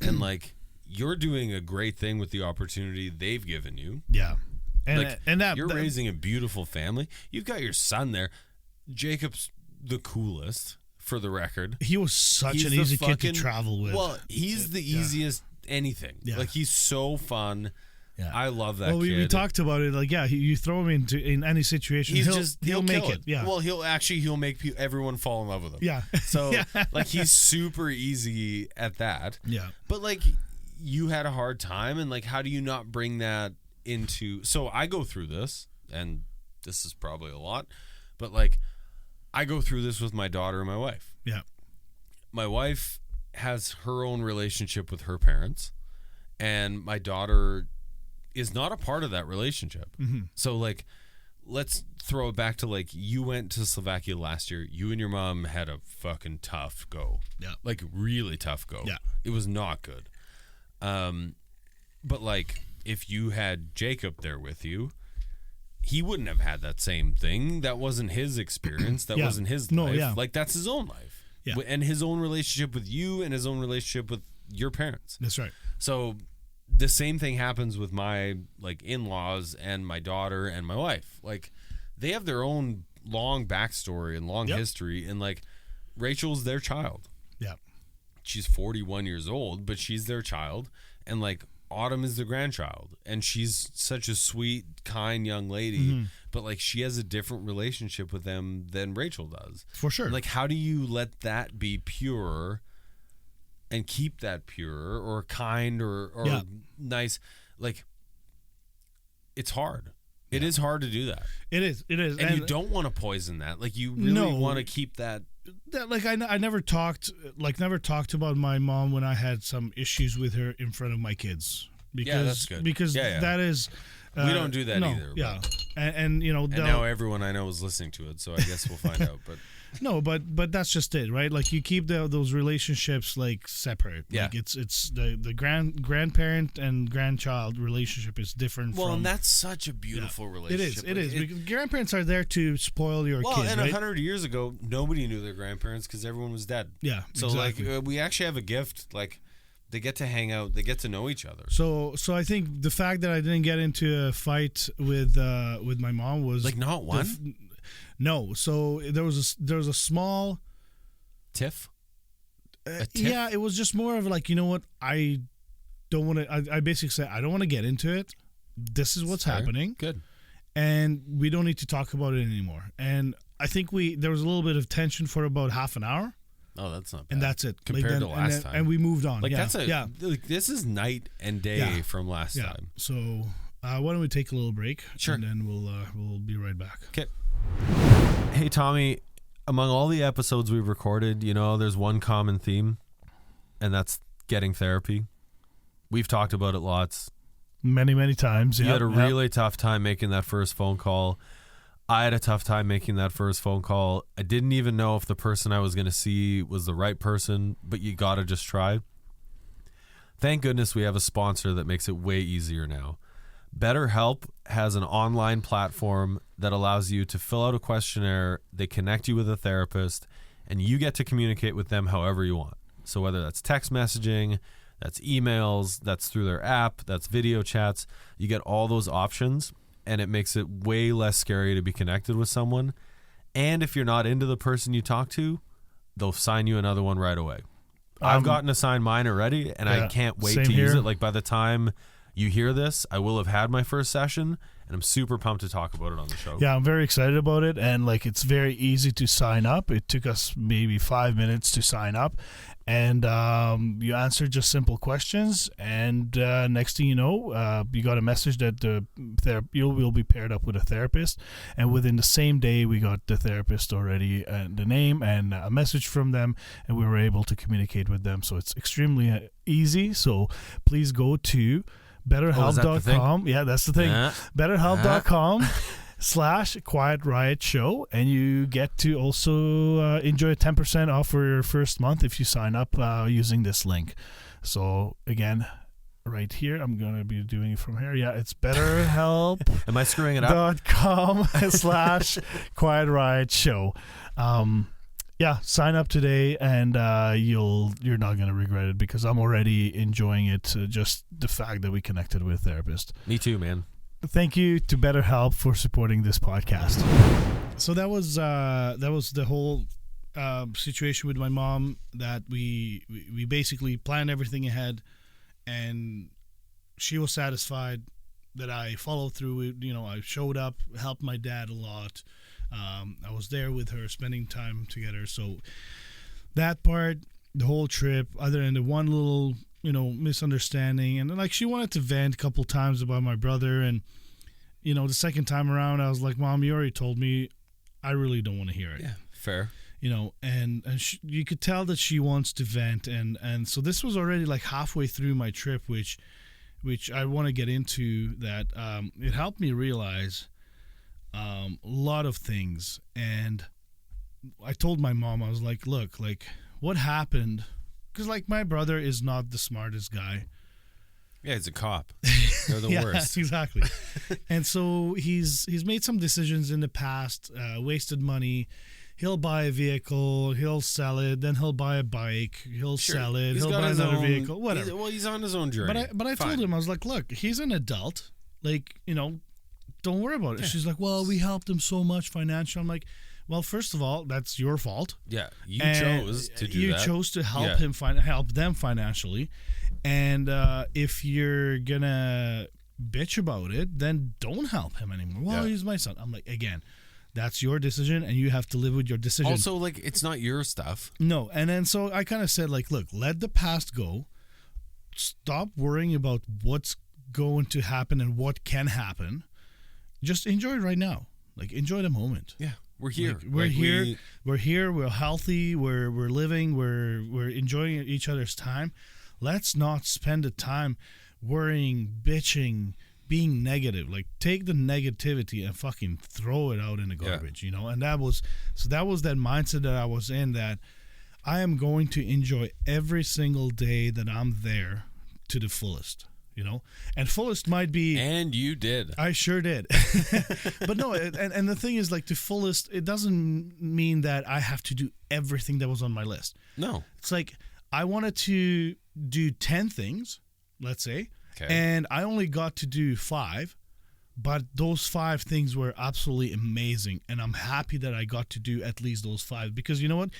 and like you're doing a great thing with the opportunity they've given you.
Yeah.
And you're raising a beautiful family. You've got your son there. Jacob's the coolest, for the record.
He was such an easy kid to travel with.
Well, he's the easiest anything.
Yeah.
Like, he's so fun. Yeah. I love that kid.
We talked about it. Like, you throw him in any situation, he'll make it. Yeah.
Well, he'll make everyone fall in love with him.
Yeah.
So like, he's super easy at that.
Yeah.
But like, you had a hard time, and like, how do you not bring that into? So I go through this, and this is probably a lot, but like, I go through this with my daughter and my wife.
Yeah.
My wife has her own relationship with her parents, and my daughter is not a part of that relationship.
Mm-hmm.
So like, let's throw it back to like, you went to Slovakia last year. You and your mom had a fucking tough go.
Yeah.
Like, really tough go.
Yeah.
It was not good. But like, if you had Jacob there with you, he wouldn't have had that same thing. That wasn't his experience. That wasn't his life.
Yeah.
Like, that's his own life.
Yeah.
And his own relationship with you, and his own relationship with your parents.
That's right.
So the same thing happens with my like in-laws and my daughter and my wife. Like, they have their own long backstory and long history, and like, Rachel's their child.
Yeah.
She's 41 years old, but she's their child, and like, Autumn is the grandchild, and she's such a sweet, kind young lady,
Mm-hmm.
but like, she has a different relationship with them than Rachel does.
For sure.
Like, how do you let that be pure and keep that pure or kind or nice? Like, it's hard. It is hard to do that.
It is.
And you don't want to poison that. Like, you really want to keep that.
Like, I never talked about my mom when I had some issues with her in front of my kids. Because,
that's good.
Because that is...
we don't do that either.
Yeah. And you know...
And now everyone I know is listening to it, so I guess we'll find out. But
no, but that's just it, right? Like, you keep those relationships like separate.
Yeah.
Like, it's the grandparent and grandchild relationship is different.
Well, and that's such a beautiful relationship.
It is. Because grandparents are there to spoil your kid.
Well, and
right?
100 years ago, nobody knew their grandparents because everyone was dead.
Yeah.
So
exactly.
like, we actually have a gift. Like, they get to hang out. They get to know each other.
So I think the fact that I didn't get into a fight with my mom was
like, not one.
No. So there was a small
tiff.
Yeah, it was just more of like, you know what, I don't want to. I basically said, I don't want to get into it. This is what's happening.
Good.
And we don't need to talk about it anymore. And I think there was a little bit of tension for about half an hour.
Oh, that's not bad.
And that's it.
Compared to last time.
And we moved on.
Like, like, this is night and day from last time.
So why don't we take a little break?
Sure.
And then we'll be right back.
Okay. Hey, Tommy, among all the episodes we've recorded, you know, there's one common theme, and that's getting therapy. We've talked about it lots.
Many, many times.
You had a really tough time making that first phone call. I had a tough time making that first phone call. I didn't even know if the person I was going to see was the right person, but you got to just try. Thank goodness we have a sponsor that makes it way easier now. BetterHelp has an online platform that allows you to fill out a questionnaire. They connect you with a therapist, and you get to communicate with them however you want. So whether that's text messaging, that's emails, that's through their app, that's video chats, you get all those options, and it makes it way less scary to be connected with someone. And if you're not into the person you talk to, they'll sign you another one right away. I've gotten assigned mine already, and I can't wait to use it. Like, by the time you hear this, I will have had my first session, and I'm super pumped to talk about it on the show.
Yeah, I'm very excited about it, and like, it's very easy to sign up. It took us maybe 5 minutes to sign up, and you answer just simple questions, and next thing you know, you got a message that you will be paired up with a therapist, and within the same day, we got the therapist already, and the name and a message from them, and we were able to communicate with them. So it's extremely easy. So please go to BetterHelp.com. Yeah, that's the thing. BetterHelp.com/Quiet Riot Show, and you get to also enjoy 10% off for your first month if you sign up using this link. So again, right here, I'm going to be doing it from here. Yeah, it's BetterHelp.
Am I screwing it up?
.com/Quiet Riot Show. yeah, sign up today, and you're not gonna regret it because I'm already enjoying it. Just the fact that we connected with a therapist.
Me too, man.
Thank you to BetterHelp for supporting this podcast. So that was the whole situation with my mom, that we basically planned everything ahead, and she was satisfied that I followed through it. You know, I showed up, helped my dad a lot. I was there with her, spending time together. So that part, the whole trip, other than the one little, misunderstanding, and like she wanted to vent a couple times about my brother, and the second time around, I was like, Mom, you already told me. I really don't want to hear it.
Yeah, fair.
And you could tell that she wants to vent, and so this was already like halfway through my trip, which I want to get into. That it helped me realize a lot of things, and I told my mom, I was like, look, like what happened, because like my brother is not the smartest guy.
Yeah, he's a cop. They're the worst.
Exactly. And so he's made some decisions in the past, wasted money. He'll buy a vehicle, he'll sell it, then he'll buy a bike, he'll sell it, he'll buy another vehicle, whatever.
He's on his own journey.
But I told him, I was like, look, he's an adult. Like, don't worry about it. Yeah. She's like, well, we helped him so much financially. I'm like, well, first of all, that's your fault.
Yeah, you chose to do that.
You chose to help him help them financially. And if you're going to bitch about it, then don't help him anymore. Well, he's my son. I'm like, again, that's your decision, and you have to live with your decision.
Also, like, it's not your stuff.
No. And then so I kind of said, like, look, let the past go. Stop worrying about what's going to happen and what can happen. Just enjoy it right now. Like, enjoy the moment.
Yeah. We're here.
Like, we're here. We're here. We're healthy. We're living. We're enjoying each other's time. Let's not spend the time worrying, bitching, being negative. Like, take the negativity and fucking throw it out in the garbage, And that was that mindset that I was in, that I am going to enjoy every single day that I'm there to the fullest. And fullest might be,
and you did.
I sure did. But no, and the thing is, like, to fullest, it doesn't mean that I have to do everything that was on my list.
No,
it's like I wanted to do 10 things, let's say, and I only got to do 5, but those 5 things were absolutely amazing, and I'm happy that I got to do at least those 5, because you know what,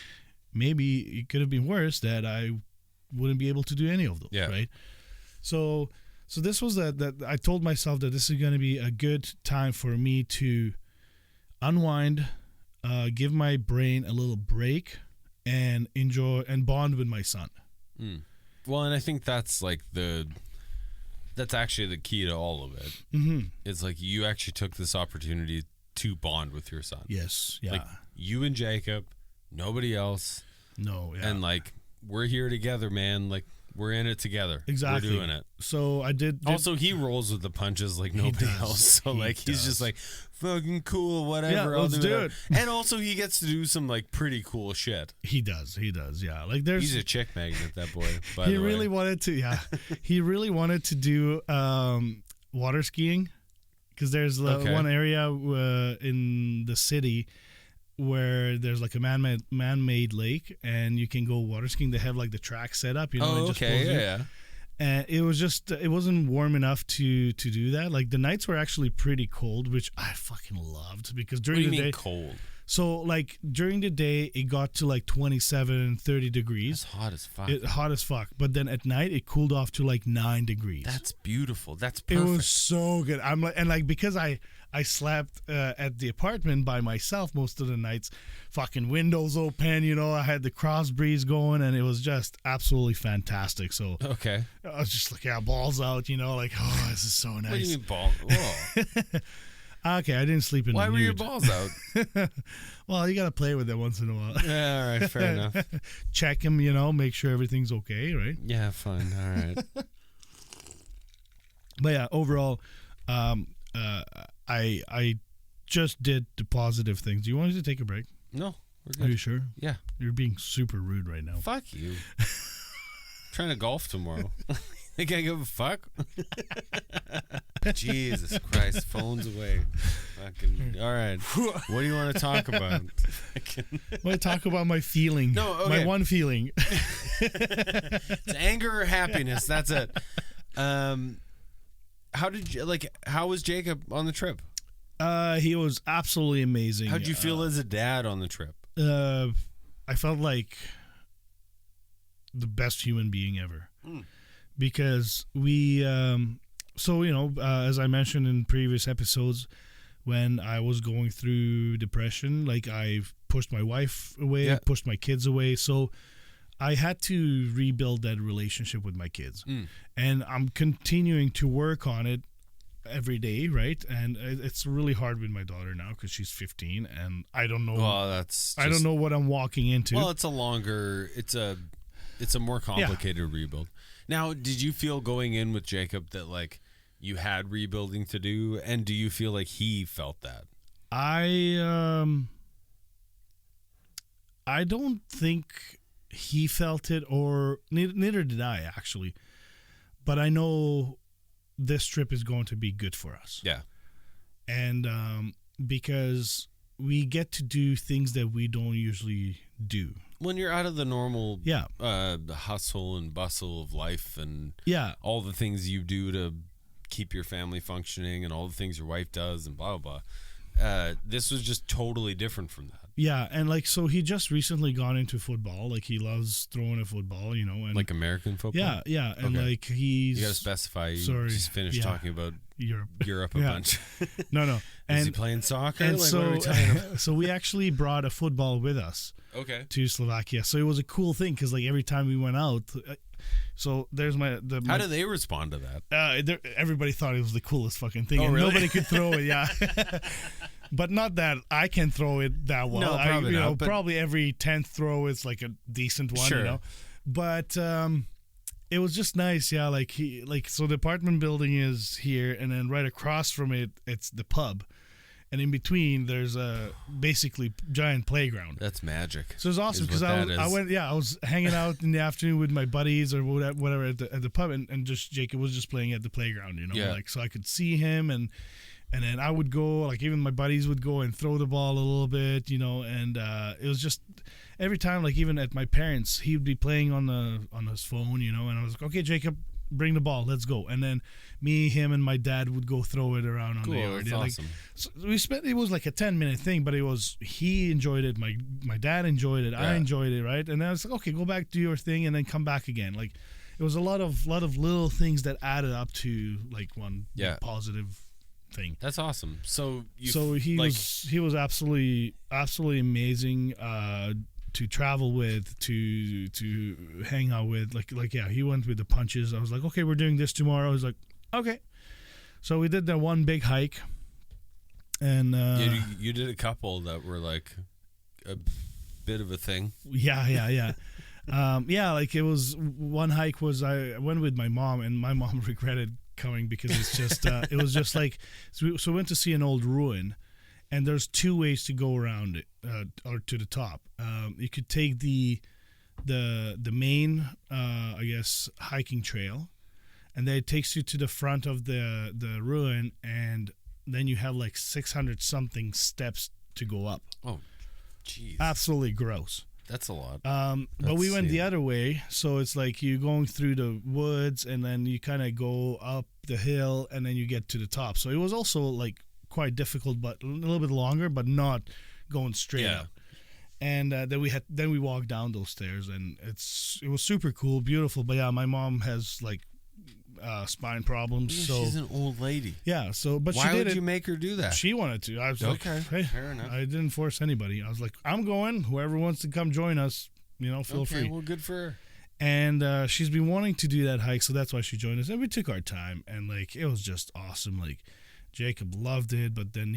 maybe it could have been worse that I wouldn't be able to do any of those, right? So this was that I told myself that this is going to be a good time for me to unwind, give my brain a little break, and enjoy and bond with my son.
Well, and I think that's like that's actually the key to all of it. Mm-hmm. It's like you actually took this opportunity to bond with your son.
Yes, yeah.
Like you and Jacob, nobody else.
No, yeah.
And like we're here together, man. Like, we're in it together.
Exactly.
We're doing it.
So I did.
Also, he rolls with the punches like nobody else. So he's just like, fucking cool, whatever.
Yeah, let's do it.
And also, he gets to do some like pretty cool shit.
He does. Yeah. Like
he's a chick magnet, that boy.
He really wanted to. Yeah. He really wanted to do water skiing, because there's one area in the city where there's like a man-made lake, and you can go water skiing. They have like the track set up, and it wasn't warm enough to do that. Like, the nights were actually pretty cold, which I fucking loved, because during the day,
cold?
So like during the day it got to like 27, 30 degrees.
That's hot as fuck.
Hot as fuck. But then at night it cooled off to like 9 degrees.
That's beautiful. That's perfect.
It was so good. I'm like, and like, because I slept at the apartment by myself most of the nights, fucking windows open, I had the cross breeze going, and it was just absolutely fantastic. So
okay,
I was just like, balls out, like, oh, this is so nice.
What do you mean balls? Whoa.
Okay, I didn't sleep in
Why
the
were
nude.
your balls out?
Well, you got to play with it once in a while.
Yeah, all right, fair enough.
Check them, make sure everything's okay, right?
Yeah, fine, all right.
But yeah, overall, I just did the positive things. Do you want us to take a break?
No, we're good.
Are you sure?
Yeah.
You're being super rude right now.
Fuck you. Trying to golf tomorrow. They can't give a fuck. Jesus Christ, phone's away. Fucking, all right. What do you want to talk about?
I want to talk about my feeling.
No, okay.
My one feeling.
It's anger or happiness. That's it. How was Jacob on the trip?
He was absolutely amazing.
How'd you feel as a dad on the trip?
I felt like the best human being ever. Because we, as I mentioned in previous episodes, when I was going through depression, like I pushed my wife away, pushed my kids away. So I had to rebuild that relationship with my kids. And I'm continuing to work on it every day, right? And it's really hard with my daughter now because she's 15 and I don't know.
Well, I
don't know what I'm walking into.
Well, it's a more complicated rebuild. Now, did you feel going in with Jacob that like you had rebuilding to do, and do you feel like he felt that? I
don't think he felt it, or neither did I actually. But I know this trip is going to be good for us. Yeah. And because we get to do things that we don't usually do.
When you're out of the normal hustle and bustle of life and all the things you do to keep your family functioning and all the things your wife does and blah, blah, blah. This was just totally different from that.
Yeah, and like, so he just recently gone into football. Like, he loves throwing a football, you know. And
like American football?
Yeah, and like he's...
You got to specify. You just finished talking about Europe a bunch.
No.
Is he playing soccer?
And so we actually brought a football with us to Slovakia. So it was a cool thing because like every time we went out... So there's my...
How do they respond to that?
Everybody thought it was the coolest fucking thing.
Oh,
and
really?
Nobody could throw it, But not that I can throw it that well.
No, probably not.
Probably every 10th throw is like a decent one, you know. But it was just nice, like so the apartment building is here, and then right across from it, it's the pub, and in between there's a basically giant playground.
That's magic.
So it was awesome because I was hanging out in the afternoon with my buddies or whatever at the pub, and just Jacob was just playing at the playground, you know, like so I could see him and. And then I would go, like even my buddies would go and throw the ball a little bit, you know, and it was just every time, like even at my parents', he would be playing on his phone, you know, and I was like, okay, Jacob, bring the ball, let's go. And then me, him, and my dad would go throw it around on the yard.
That's awesome.
So it was like a 10-minute thing, but he enjoyed it, my dad enjoyed it, I enjoyed it, right? And I was like, okay, go back, do your thing, and then come back again. Like it was a lot of little things that added up to like one positive thing.
That's awesome. So
he was absolutely amazing to travel with, to hang out with. Like he went with the punches. I was like, okay, we're doing this tomorrow. I was like, okay. So we did that one big hike, and
you did a couple that were like a bit of a thing.
Yeah. Like it was one hike was I went with my mom, and my mom regretted coming because it's just it was just like so we went to see an old ruin, and there's two ways to go around it or to the top. You could take the main I guess hiking trail, and then it takes you to the front of the ruin, and then you have like 600 something steps to go up.
Oh jeez,
absolutely gross.
That's a lot.
But we went the other way, so it's like you're going through the woods, and then you kind of go up the hill, and then you get to the top. So it was also like quite difficult, but a little bit longer, but not going straight up. And then we walked down those stairs, and it was super cool, beautiful. But my mom has like spine problems.
Yeah,
so
she's an old lady.
Yeah. So, but
why
she did
would you make her do that?
She wanted to. I was like, hey,
fair enough.
I didn't force anybody. I was like, I'm going. Whoever wants to come join us, you know, feel free.
Well, good for her.
And she's been wanting to do that hike, so that's why she joined us. And we took our time, and like it was just awesome. Like Jacob loved it, but then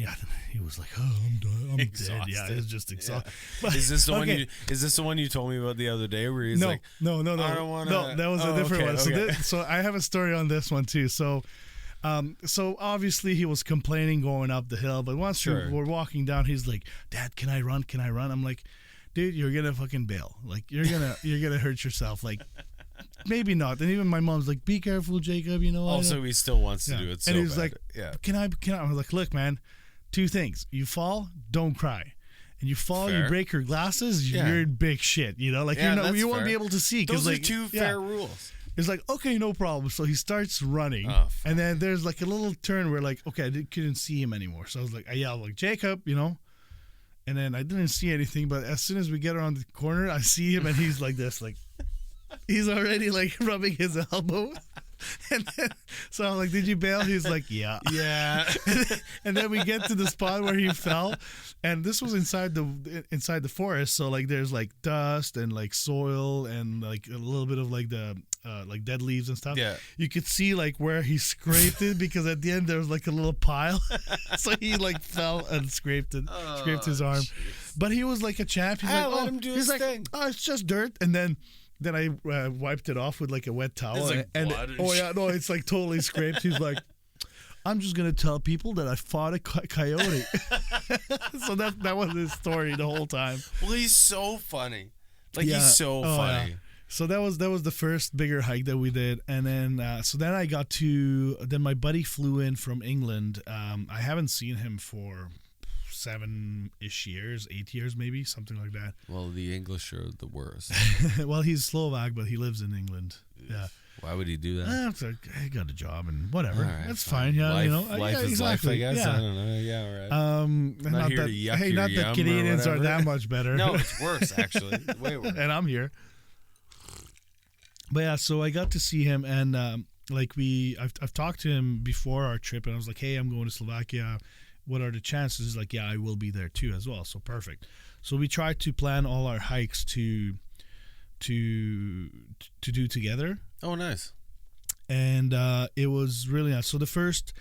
he was like, "Oh, I'm done. I'm dead." Yeah, it was just exhausted.
Yeah. Is this the one? Is this the one you told me about the other day? Where he's like,
"No,
I don't want to."
No, that was a different one. Okay. So I have a story on this one too. So obviously he was complaining going up the hill, but once we're walking down, he's like, "Dad, can I run? Can I run?" I'm like, "Dude, you're gonna fucking bail. Like you're gonna hurt yourself. Like maybe not. And even my mom's like, be careful, Jacob, you know.
Also, he still wants to do it so
and he's
bad.
like, can I? I was like, look, man, 2 things. You fall, don't cry. And you fall, you break your glasses, you're in big shit, you know? Like, you won't be able to see.
Those are
like,
2 fair rules.
It's like, okay, no problem. So he starts running. And then there's like a little turn where like, okay, I couldn't see him anymore. So I was like, I yelled like, Jacob, you know? And then I didn't see anything. But as soon as we get around the corner, I see him and he's like this, like, he's already like rubbing his elbow. And then, so I'm like, did you bail? He's like, yeah. And then we get to the spot where he fell, and this was inside the forest. So like, there's like dust and like soil and like a little bit of like the like dead leaves and stuff.
Yeah.
You could see like where he scraped it because at the end there was like a little pile. So he like fell and scraped his arm. Geez. But he was like a champ. He's like,
let him do his thing.
Oh, it's just dirt. And then I wiped it off with like a wet towel.
It's like blood and shit.
No, it's like totally scraped. He's like, I'm just gonna tell people that I fought a coyote. So that was his story the whole time.
Well, he's so funny. Like he's so funny.
Yeah. So that was the first bigger hike that we did, and then then my buddy flew in from England. I haven't seen him for 7-ish years, 8 years maybe, something like that.
Well, the English are the worst.
Well, he's Slovak, but he lives in England. Yeah.
Why would he do that?
It's like, I got a job and whatever.
Right,
that's fine. Yeah,
life is
exactly.
life, I guess.
Yeah.
I don't know. Yeah, all right.
Not
here
that,
to yuck
hey,
your
not that
yum
Canadians
or
are that much better.
No, it's worse actually. Way worse.
And I'm here. But yeah, so I got to see him, and I've talked to him before our trip, and I was like, hey, I'm going to Slovakia. What are the chances? He's like, yeah, I will be there too as well. So perfect. So we tried to plan all our hikes to do together.
Oh, nice.
And it was really nice. So the first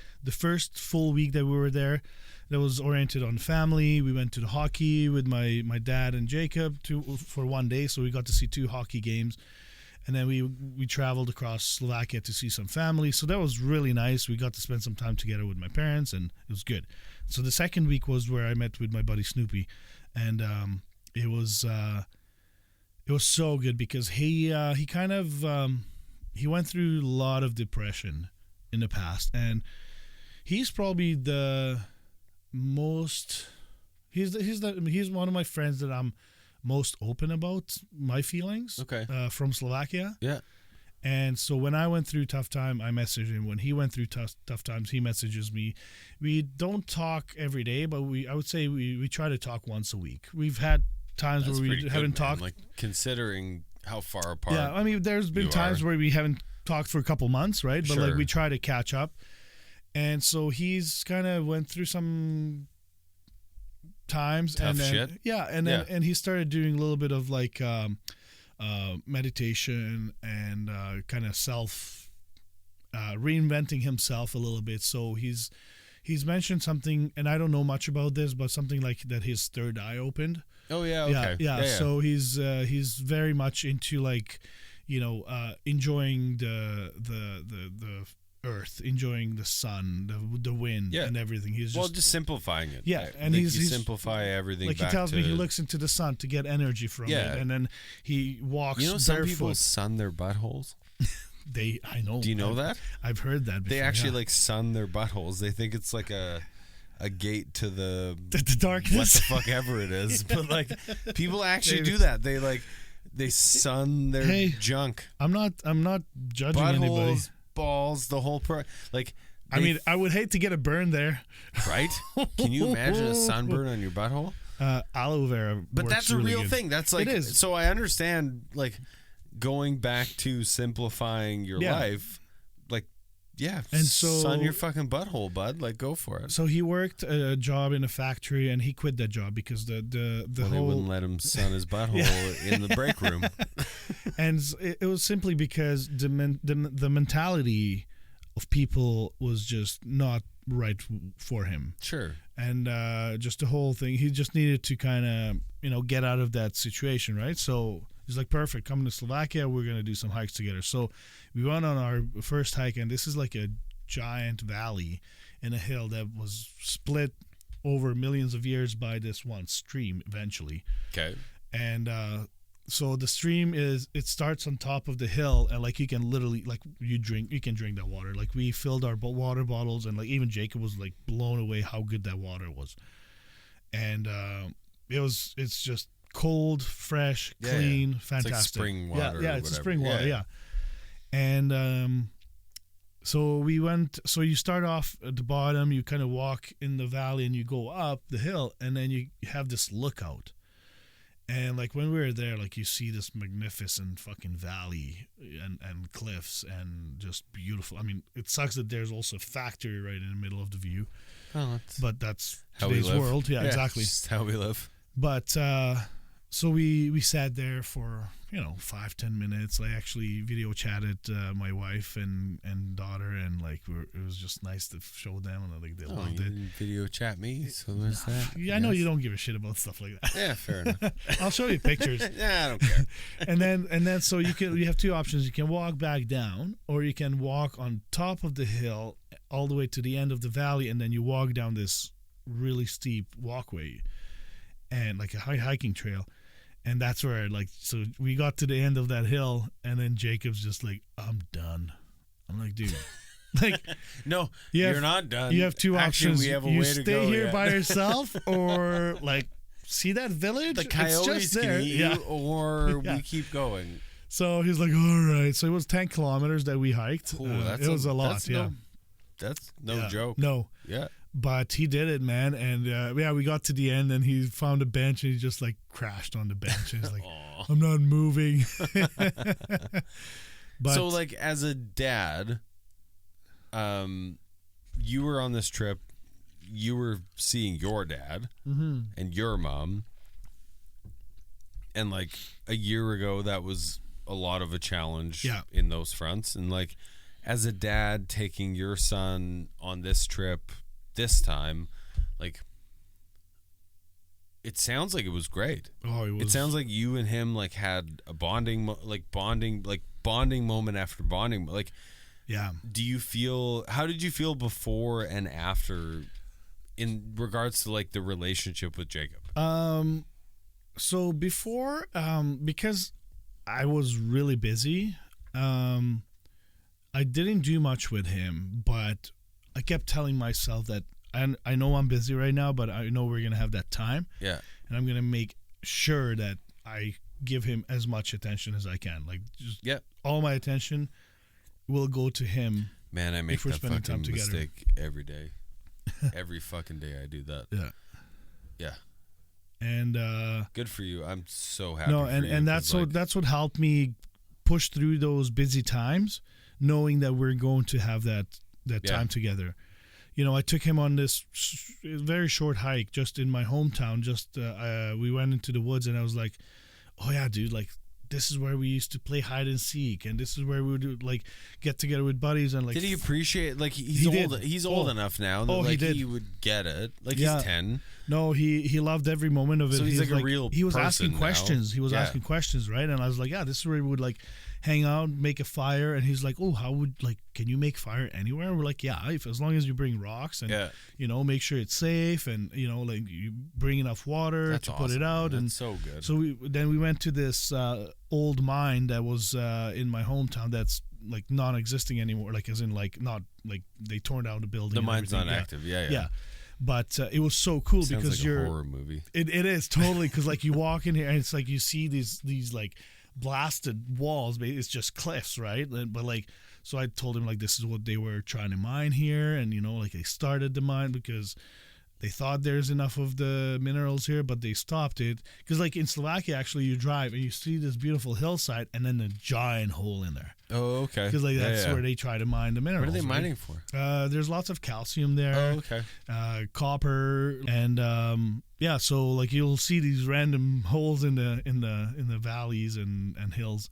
full week that we were there, that was oriented on family. We went to the hockey with my dad and Jacob for 1 day, so we got to see 2 hockey games. And then we traveled across Slovakia to see some family. So that was really nice. We got to spend some time together with my parents, and it was good. So the second week was where I met with my buddy Snoopy, and it was so good because he kind of he went through a lot of depression in the past, and he's probably the most he's one of my friends that I'm most open about my feelings.
Okay.
From Slovakia.
Yeah.
And so when I went through tough time, I messaged him. When he went through tough times, he messages me. We don't talk every day, but I would say we try to talk once a week. We've had times
That's
where we haven't talked.
Like considering how far apart.
Yeah, I mean, there's been times where we haven't talked for a couple months, right? But
sure.
like we try to catch up. And so he's kind of went through some times
tough
and then
shit.
And he started doing a little bit of like meditation and kind of self reinventing himself a little bit. So he's mentioned something, and I don't know much about this, but something like that his third eye opened.
Oh yeah, okay.
Yeah. So he's very much into like, enjoying the earth, enjoying the sun, the wind, and everything. He's
just simplifying it.
Yeah, and he's
simplify everything.
Like he tells me, he looks into the sun to get energy from it, and then he walks.
Some people sun their buttholes.
I know.
Do you know that?
I've heard that before.
They actually like sun their buttholes. They think it's like a gate to the
darkness.
What the fuck ever it is. But like people actually do that. They sun their junk.
I'm not judging
buttholes,
anybody.
Balls, the whole
I mean, I would hate to get a burn there.
Right? Can you imagine a sunburn on your butthole?
Aloe vera.
But that's a
really
real
good.
thing. That's like,
it is.
So I understand like going back to simplifying your life. Like, yeah,
and so
sun your fucking butthole, bud. Like, go for it.
So he worked a job in a factory, and he quit that job because the whole
they wouldn't let him sun his butthole in the break room.
And it was simply because the mentality of people was just not right for him.
Sure.
And just the whole thing, he just needed to kind of get out of that situation, right? So he's like, perfect, come to Slovakia, we're gonna do some hikes together. So we went on our first hike, and this is like a giant valley in a hill that was split over millions of years by this one stream eventually.
Okay.
And So the stream it starts on top of the hill, and like you can literally like you can drink that water. Like we filled our water bottles, and like even Jacob was like blown away how good that water was. And it's just cold, fresh, clean, fantastic.
It's like spring water.
Yeah, it's a spring water. Yeah. And so we went. So you start off at the bottom. You kind of walk in the valley, and you go up the hill, and then you have this lookout. And like when we were there, like you see this magnificent fucking valley and cliffs and just beautiful. I mean, it sucks that there's also a factory right in the middle of the view.
Oh,
but that's
how
today's
we live.
world. Yeah, exactly.
Just how we live.
But so we sat there for 5-10 minutes. I actually video chatted my wife and daughter, and like it was just nice to show them, and like they loved it.
Video chat me, so there's that.
Yeah, I know you don't give a shit about stuff like that.
Yeah, fair enough.
I'll show you pictures.
Yeah, I don't care.
and then so you have two options. You can walk back down, or you can walk on top of the hill all the way to the end of the valley, and then you walk down this really steep walkway and like a hiking trail. And that's where, like, so we got to the end of that hill, and then Jacob's just like, I'm done. I'm like, dude, like,
no, you're not done.
You have two options.
We have a
you
way to go.
Stay here by yourself, or like, see that village?
The coyotes
it's just there.
can eat you, or we keep going.
So he's like, all right. So it was 10 kilometers that we hiked. It was a lot.
That's no joke.
No.
Yeah.
But he did it, man. And we got to the end, and he found a bench, and he just like crashed on the bench. And he's like, I'm not moving. But
so, like, as a dad, you were on this trip. You were seeing your dad and your mom. And like a year ago, that was a lot of a challenge in those fronts. And like, as a dad taking your son on this trip this time, like, it sounds like it was great.
Oh, it was.
It sounds like you and him like had a bonding moment after bonding. Like,
yeah.
How did you feel before and after in regards to like the relationship with Jacob?
So before, because I was really busy, I didn't do much with him, but I kept telling myself that I know I'm busy right now, but I know we're going to have that time.
Yeah.
And I'm going to make sure that I give him as much attention as I can. Like, just all my attention will go to him.
Man, I make that fucking mistake every day. Every fucking day I do that.
Yeah.
Yeah.
And
good for you. I'm so happy.
No, and that's what helped me push through those busy times, knowing that we're going to have that time together. I took him on this very short hike just in my hometown. We went into the woods, and I was like, oh yeah, dude, like, this is where we used to play hide and seek, and this is where we would like get together with buddies. And like,
did he appreciate? Like, he's old enough now that like he would get it. Like, he's 10.
No, he loved every moment of it.
So he's like a real.
He was asking
now.
questions. He was asking questions, right? And I was like, yeah, this is where we would like hang out, make a fire. And he's like, oh, can you make fire anywhere? We're like, yeah, as long as you bring rocks and make sure it's safe, and like you bring enough water to put it out.
That's
and
so good.
So we went to this old mine that was in my hometown that's like non-existing anymore, like as in like not like they torn down the building.
The mine's not active. Yeah.
But it was so cool.
Sounds
because
like
you're
a horror movie.
It is totally, because like you walk in here and it's like you see these like blasted walls, but it's just cliffs, right? But like, so I told him like this is what they were trying to mine here, and like they started the mine because they thought there's enough of the minerals here, but they stopped it because like in Slovakia, actually, you drive and you see this beautiful hillside and then a giant hole in there.
Oh, okay.
Because like that's where they try to mine the minerals.
What are they mining for?
There's lots of calcium there.
Oh, okay.
Copper, and so like you'll see these random holes in the valleys and hills.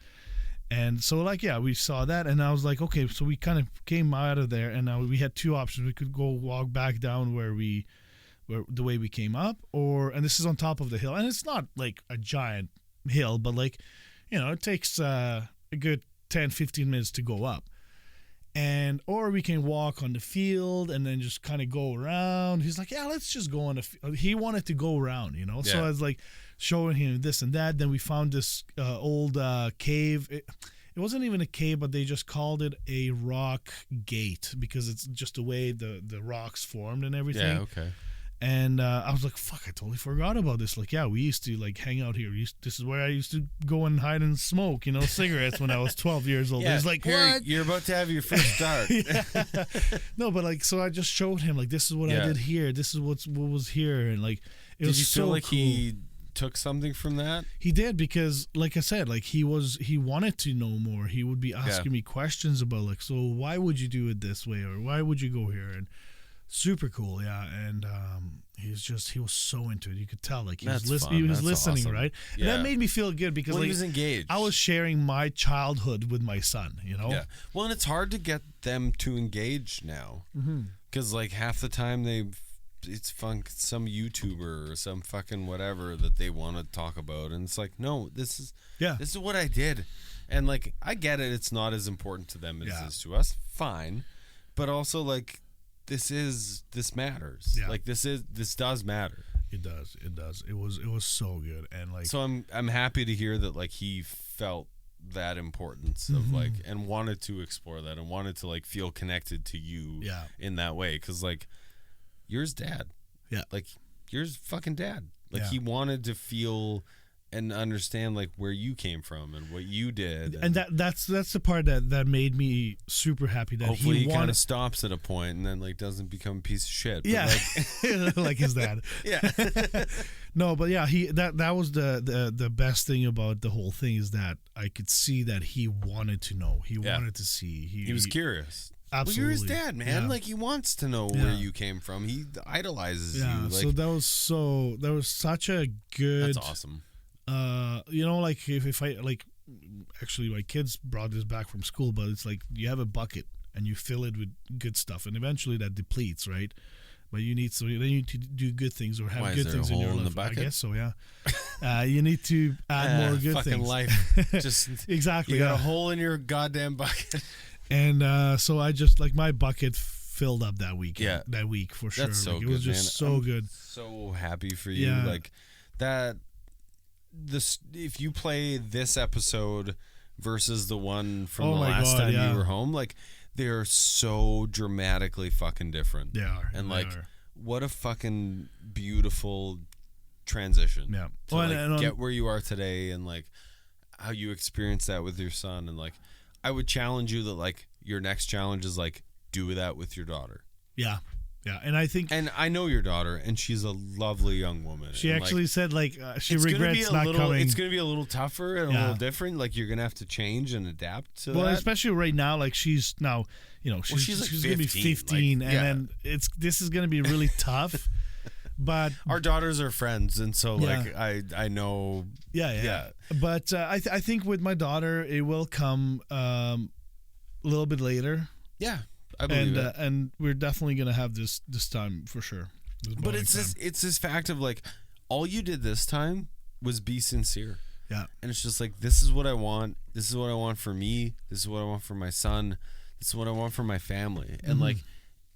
And so like we saw that, and I was like, okay, so we kind of came out of there, and now we had two options. We could go walk back down where the way we came up, and this is on top of the hill, and it's not like a giant hill, but like it takes a good 10-15 minutes to go up, or we can walk on the field and then just kind of go around. He's like, yeah, let's just go on the field. He wanted to go around, so I was like, showing him this and that. Then we found this old cave. It wasn't even a cave, but they just called it a rock gate because it's just the way the rocks formed and everything.
Yeah, okay.
And I was like, fuck, I totally forgot about this. Like, yeah, we used to like hang out here. This is where I used to go and hide and smoke, cigarettes when I was 12 years old.
Yeah,
It's like,
here,
what?
you're about to have your first dart.
No, but like, so I just showed him, like, this is what I did here. This is what was here. And like, it was so
Did you feel like
cool.
he took something from that?
He did, because like I said, like he wanted to know more. He would be asking me questions about like, so why would you do it this way, or why would you go here? And super cool, yeah. And he was so into it. You could tell, like he was listening,
awesome.
right?
Yeah.
And that made me feel good because
Well,
like
he was engaged.
I was sharing my childhood with my son,
Yeah. Well, and it's hard to get them to engage now, because like half the time it's some YouTuber or some fucking whatever that they want to talk about, and it's like, no, this is what I did, and like I get it. It's not as important to them as it is to us. Fine, but also like. This matters. Yeah. Like this does matter.
It does. It was so good, and like,
so I'm happy to hear that like he felt that importance of like, and wanted to explore that, and wanted to like feel connected to you in that way, because like you're his dad.
Yeah.
Like you're his fucking dad. Like
Yeah.
he wanted to feel and understand like where you came from and what you did,
and that's the part that made me super happy. That
hopefully he kind
wanted,
of stops at a point and then like doesn't become a piece of shit. But
yeah,
like,
like his dad.
Yeah.
No, but yeah, that was the best thing about the whole thing, is that I could see that he wanted to know. He wanted to see. He was
curious.
Absolutely.
Well, you're his dad, man.
Yeah.
Like he wants to know where you came from. He idolizes you. Like,
so that was such a good.
That's awesome.
Like if I like, actually my kids brought this back from school, but it's like you have a bucket and you fill it with good stuff, and eventually that depletes, right? But you need to do good things or have good things in your life. I guess so. Yeah. You need to add more good
fucking
things.
Life. Just
exactly.
You got a hole in your goddamn bucket.
And so I just like my bucket filled up that week.
Yeah.
That week for sure.
That's so
like,
good,
it was just
man.
so
I'm
good.
So happy for you.
Yeah.
Like that. If you play this episode versus the one from the last time you were home, like they're so dramatically fucking different.
They are.
And
they
like,
are.
what a fucking beautiful transition.
Yeah.
To get where you are today, and like how you experience that with your son. And like, I would challenge you that like your next challenge is like do that with your daughter.
Yeah. Yeah, and I think,
and I know your daughter, and she's a lovely young woman.
She
and
actually said like she regrets not coming.
It's going to be a little tougher and a little different. Like you're going to have to change and adapt to that.
Well, especially right now, like she's now, she's
like
going to be 15,
like,
and then this is going to be really tough. But
our daughters are friends, and so like I know.
Yeah. But I think with my daughter, it will come a little bit later.
Yeah. I believe it.
And we're definitely gonna have this time for sure.
But it's this fact of like, all you did this time was be sincere.
Yeah.
And it's just like, this is what I want. This is what I want for me. This is what I want for my son. This is what I want for my family. And like,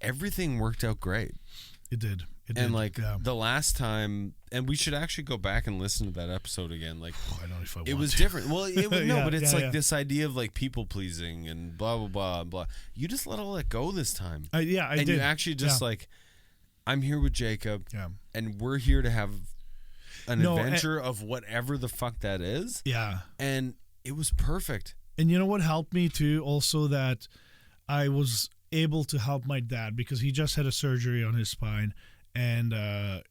everything worked out great.
It did.
And like the last time, and we should actually go back and listen to that episode again. Like,
I don't know if I want
it was
to.
different. Well, but it's this idea of like people pleasing and blah blah blah blah. You just let all that go this time.
I did.
And you actually just like, I'm here with Jacob, and we're here to have an adventure of whatever the fuck that is.
Yeah.
And it was perfect.
And you know what helped me too? Also that I was able to help my dad, because he just had a surgery on his spine. And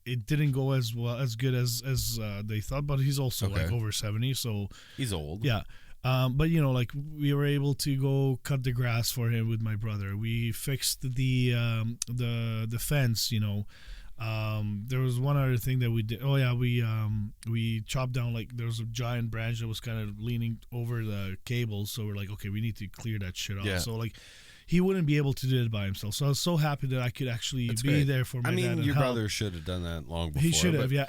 it didn't go as good as they thought, but he's also like over 70, so
he's old.
Yeah, but like we were able to go cut the grass for him with my brother. We fixed the fence. There was one other thing that we did. Oh yeah, we chopped down, like there was a giant branch that was kind of leaning over the cables, so we're like, okay, we need to clear that shit off.
Yeah.
So like, he wouldn't be able to do it by himself. So I was so happy that I could actually be there for my dad.
Your brother should have done that long before.
He should have, yeah.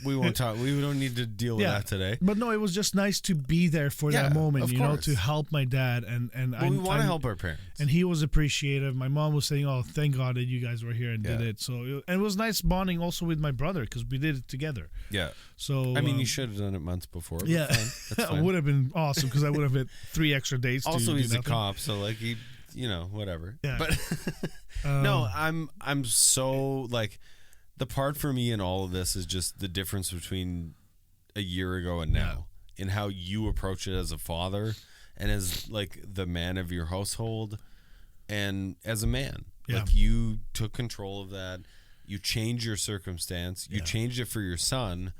we won't talk. We don't need to deal with that today.
But no, it was just nice to be there for that moment, to help my dad. And
we want to help our parents.
And he was appreciative. My mom was saying, "Oh, thank God that you guys were here and did it." So and it was nice bonding also with my brother because we did it together.
Yeah.
So
I mean, you should have done it months before. But
yeah,
that's fine.
It would have been awesome because I would have had 3 extra days.
Also, he's
a
cop, so like he, whatever.
Yeah.
But no, I'm so like. The part for me in all of this is just the difference between a year ago and now in how you approach it as a father and as like the man of your household and as a man.
Yeah.
Like you took control of that. You changed your circumstance. You changed it for your son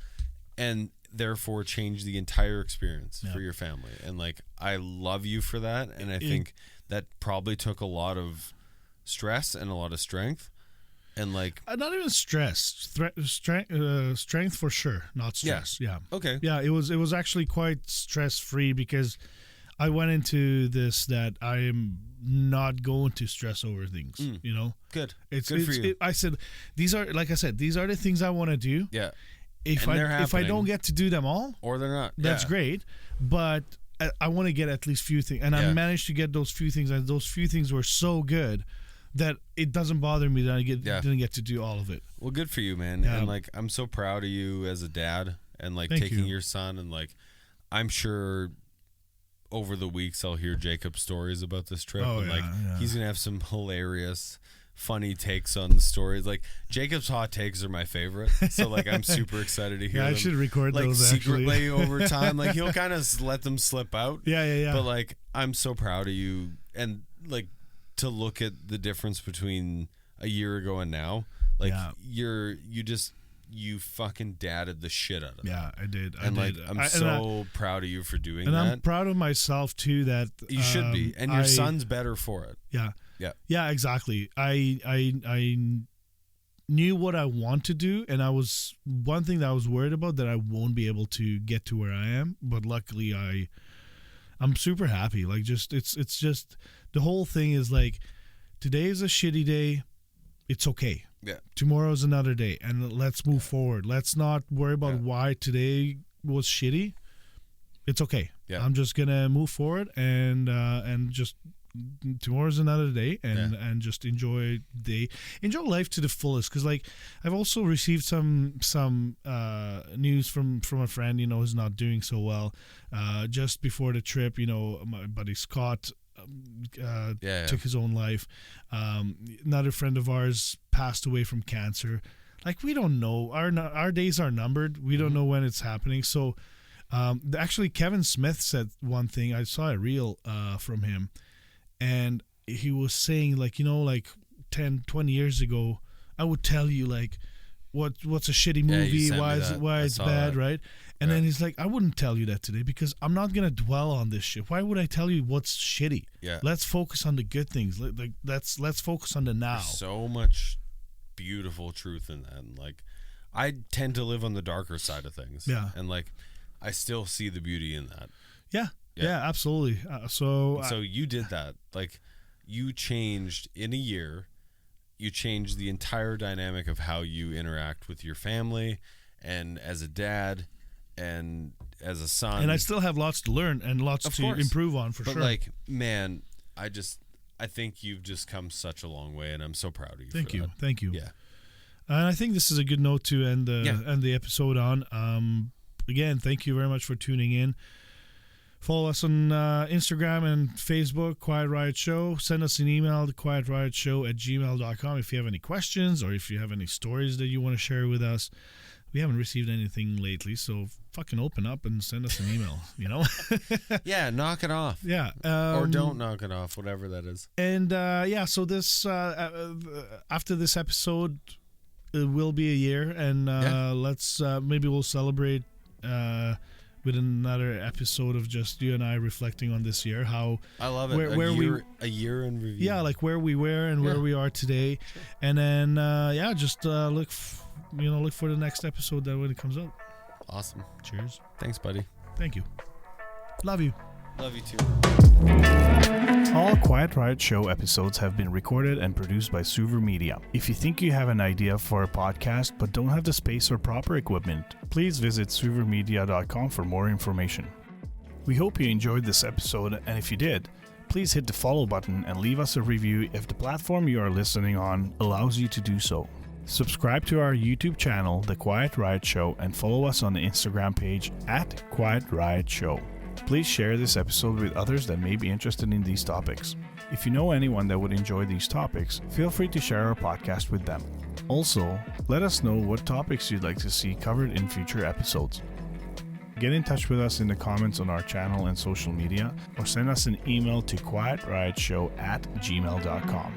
and therefore changed the entire experience for your family. And like I love you for that. And I think that probably took a lot of stress and a lot of strength. And like
not even stress, strength for sure, not stress. Yeah.
Okay.
Yeah, it was actually quite stress free because I went into this that I am not going to stress over things.
Good.
It's
good for you.
I said these are the things I want to do.
Yeah.
If I don't get to do them all,
or they're not,
that's great. But I want to get at least few things, and I managed to get those few things, and those few things were so good that it doesn't bother me that I didn't get to do all of it.
Well, good for you, man. And like, I'm so proud of you as a dad and like taking your son. And like, I'm sure over the weeks I'll hear Jacob's stories about this trip.
Oh,
and he's going to have some hilarious, funny takes on the stories. Like Jacob's hot takes are my favorite. So like, I'm super excited to hear them.
I should record
like,
those
secretly over time. Like he'll kind of let them slip out.
Yeah.
But like, I'm so proud of you. And like, to look at the difference between a year ago and now, like you fucking dadded the shit out of it.
Yeah, I did.
I'm so proud of you for doing that.
And I'm proud of myself too. That
you should be, and your son's better for it.
Yeah, exactly. I knew what I want to do, and one thing that I was worried about that I won't be able to get to where I am, but luckily I'm super happy. Like it's just the whole thing is like today is a shitty day. It's okay.
Yeah.
Tomorrow's another day, and let's move forward. Let's not worry about why today was shitty. It's okay. Yeah. I'm just gonna move forward and just tomorrow's another day and just enjoy life to the fullest. Because like I've also received some news from a friend who's not doing so well. Just before the trip, my buddy Scott took his own life. Another friend of ours passed away from cancer. Like we don't know, our days are numbered. We don't know when it's happening. So actually Kevin Smith said one thing. I saw a reel from him. And he was saying, like, 10, 20 years ago, I would tell you, like, what's a shitty movie, why it's bad, right? And then he's like, I wouldn't tell you that today because I'm not going to dwell on this shit. Why would I tell you what's shitty?
Yeah.
Let's focus on the good things. Like let's focus on the now.
There's so much beautiful truth in that. And, like, I tend to live on the darker side of things.
Yeah.
And, like, I still see the beauty in that.
Yeah, absolutely. So
you did that. Like, you changed in a year. You changed the entire dynamic of how you interact with your family, and as a dad, and as a son.
And I still have lots to learn and lots to improve on, for sure.
But like, man, I think you've just come such a long way, and I'm so proud of you.
Thank you.
Yeah.
And I think this is a good note to end the episode on. Again, thank you very much for tuning in. Follow us on Instagram and Facebook, Quiet Riot Show. Send us an email to quietriot@gmail.com if you have any questions or if you have any stories that you want to share with us. We haven't received anything lately, so fucking open up and send us an email,
Yeah, knock it off.
Yeah.
Or don't knock it off, whatever that is.
And, so this, after this episode, it will be a year, and let's, maybe we'll celebrate with another episode of just you and I reflecting on this year. How
I love it. A year in review.
Yeah, like where we were and where we are today, and then just look for the next episode that when it comes out.
Awesome.
Cheers.
Thanks, buddy.
Thank you. Love you.
Love you too.
All Quiet Riot Show episodes have been recorded and produced by SuverMedia. If you think you have an idea for a podcast but don't have the space or proper equipment, please visit SuverMedia.com for more information. We hope you enjoyed this episode, and if you did, please hit the follow button and leave us a review if the platform you are listening on allows you to do so. Subscribe to our YouTube channel, The Quiet Riot Show, and follow us on the Instagram page @QuietRiotShow. Please share this episode with others that may be interested in these topics. If you know anyone that would enjoy these topics, feel free to share our podcast with them. Also, let us know what topics you'd like to see covered in future episodes. Get in touch with us in the comments on our channel and social media, or send us an email to quietriotshow@gmail.com.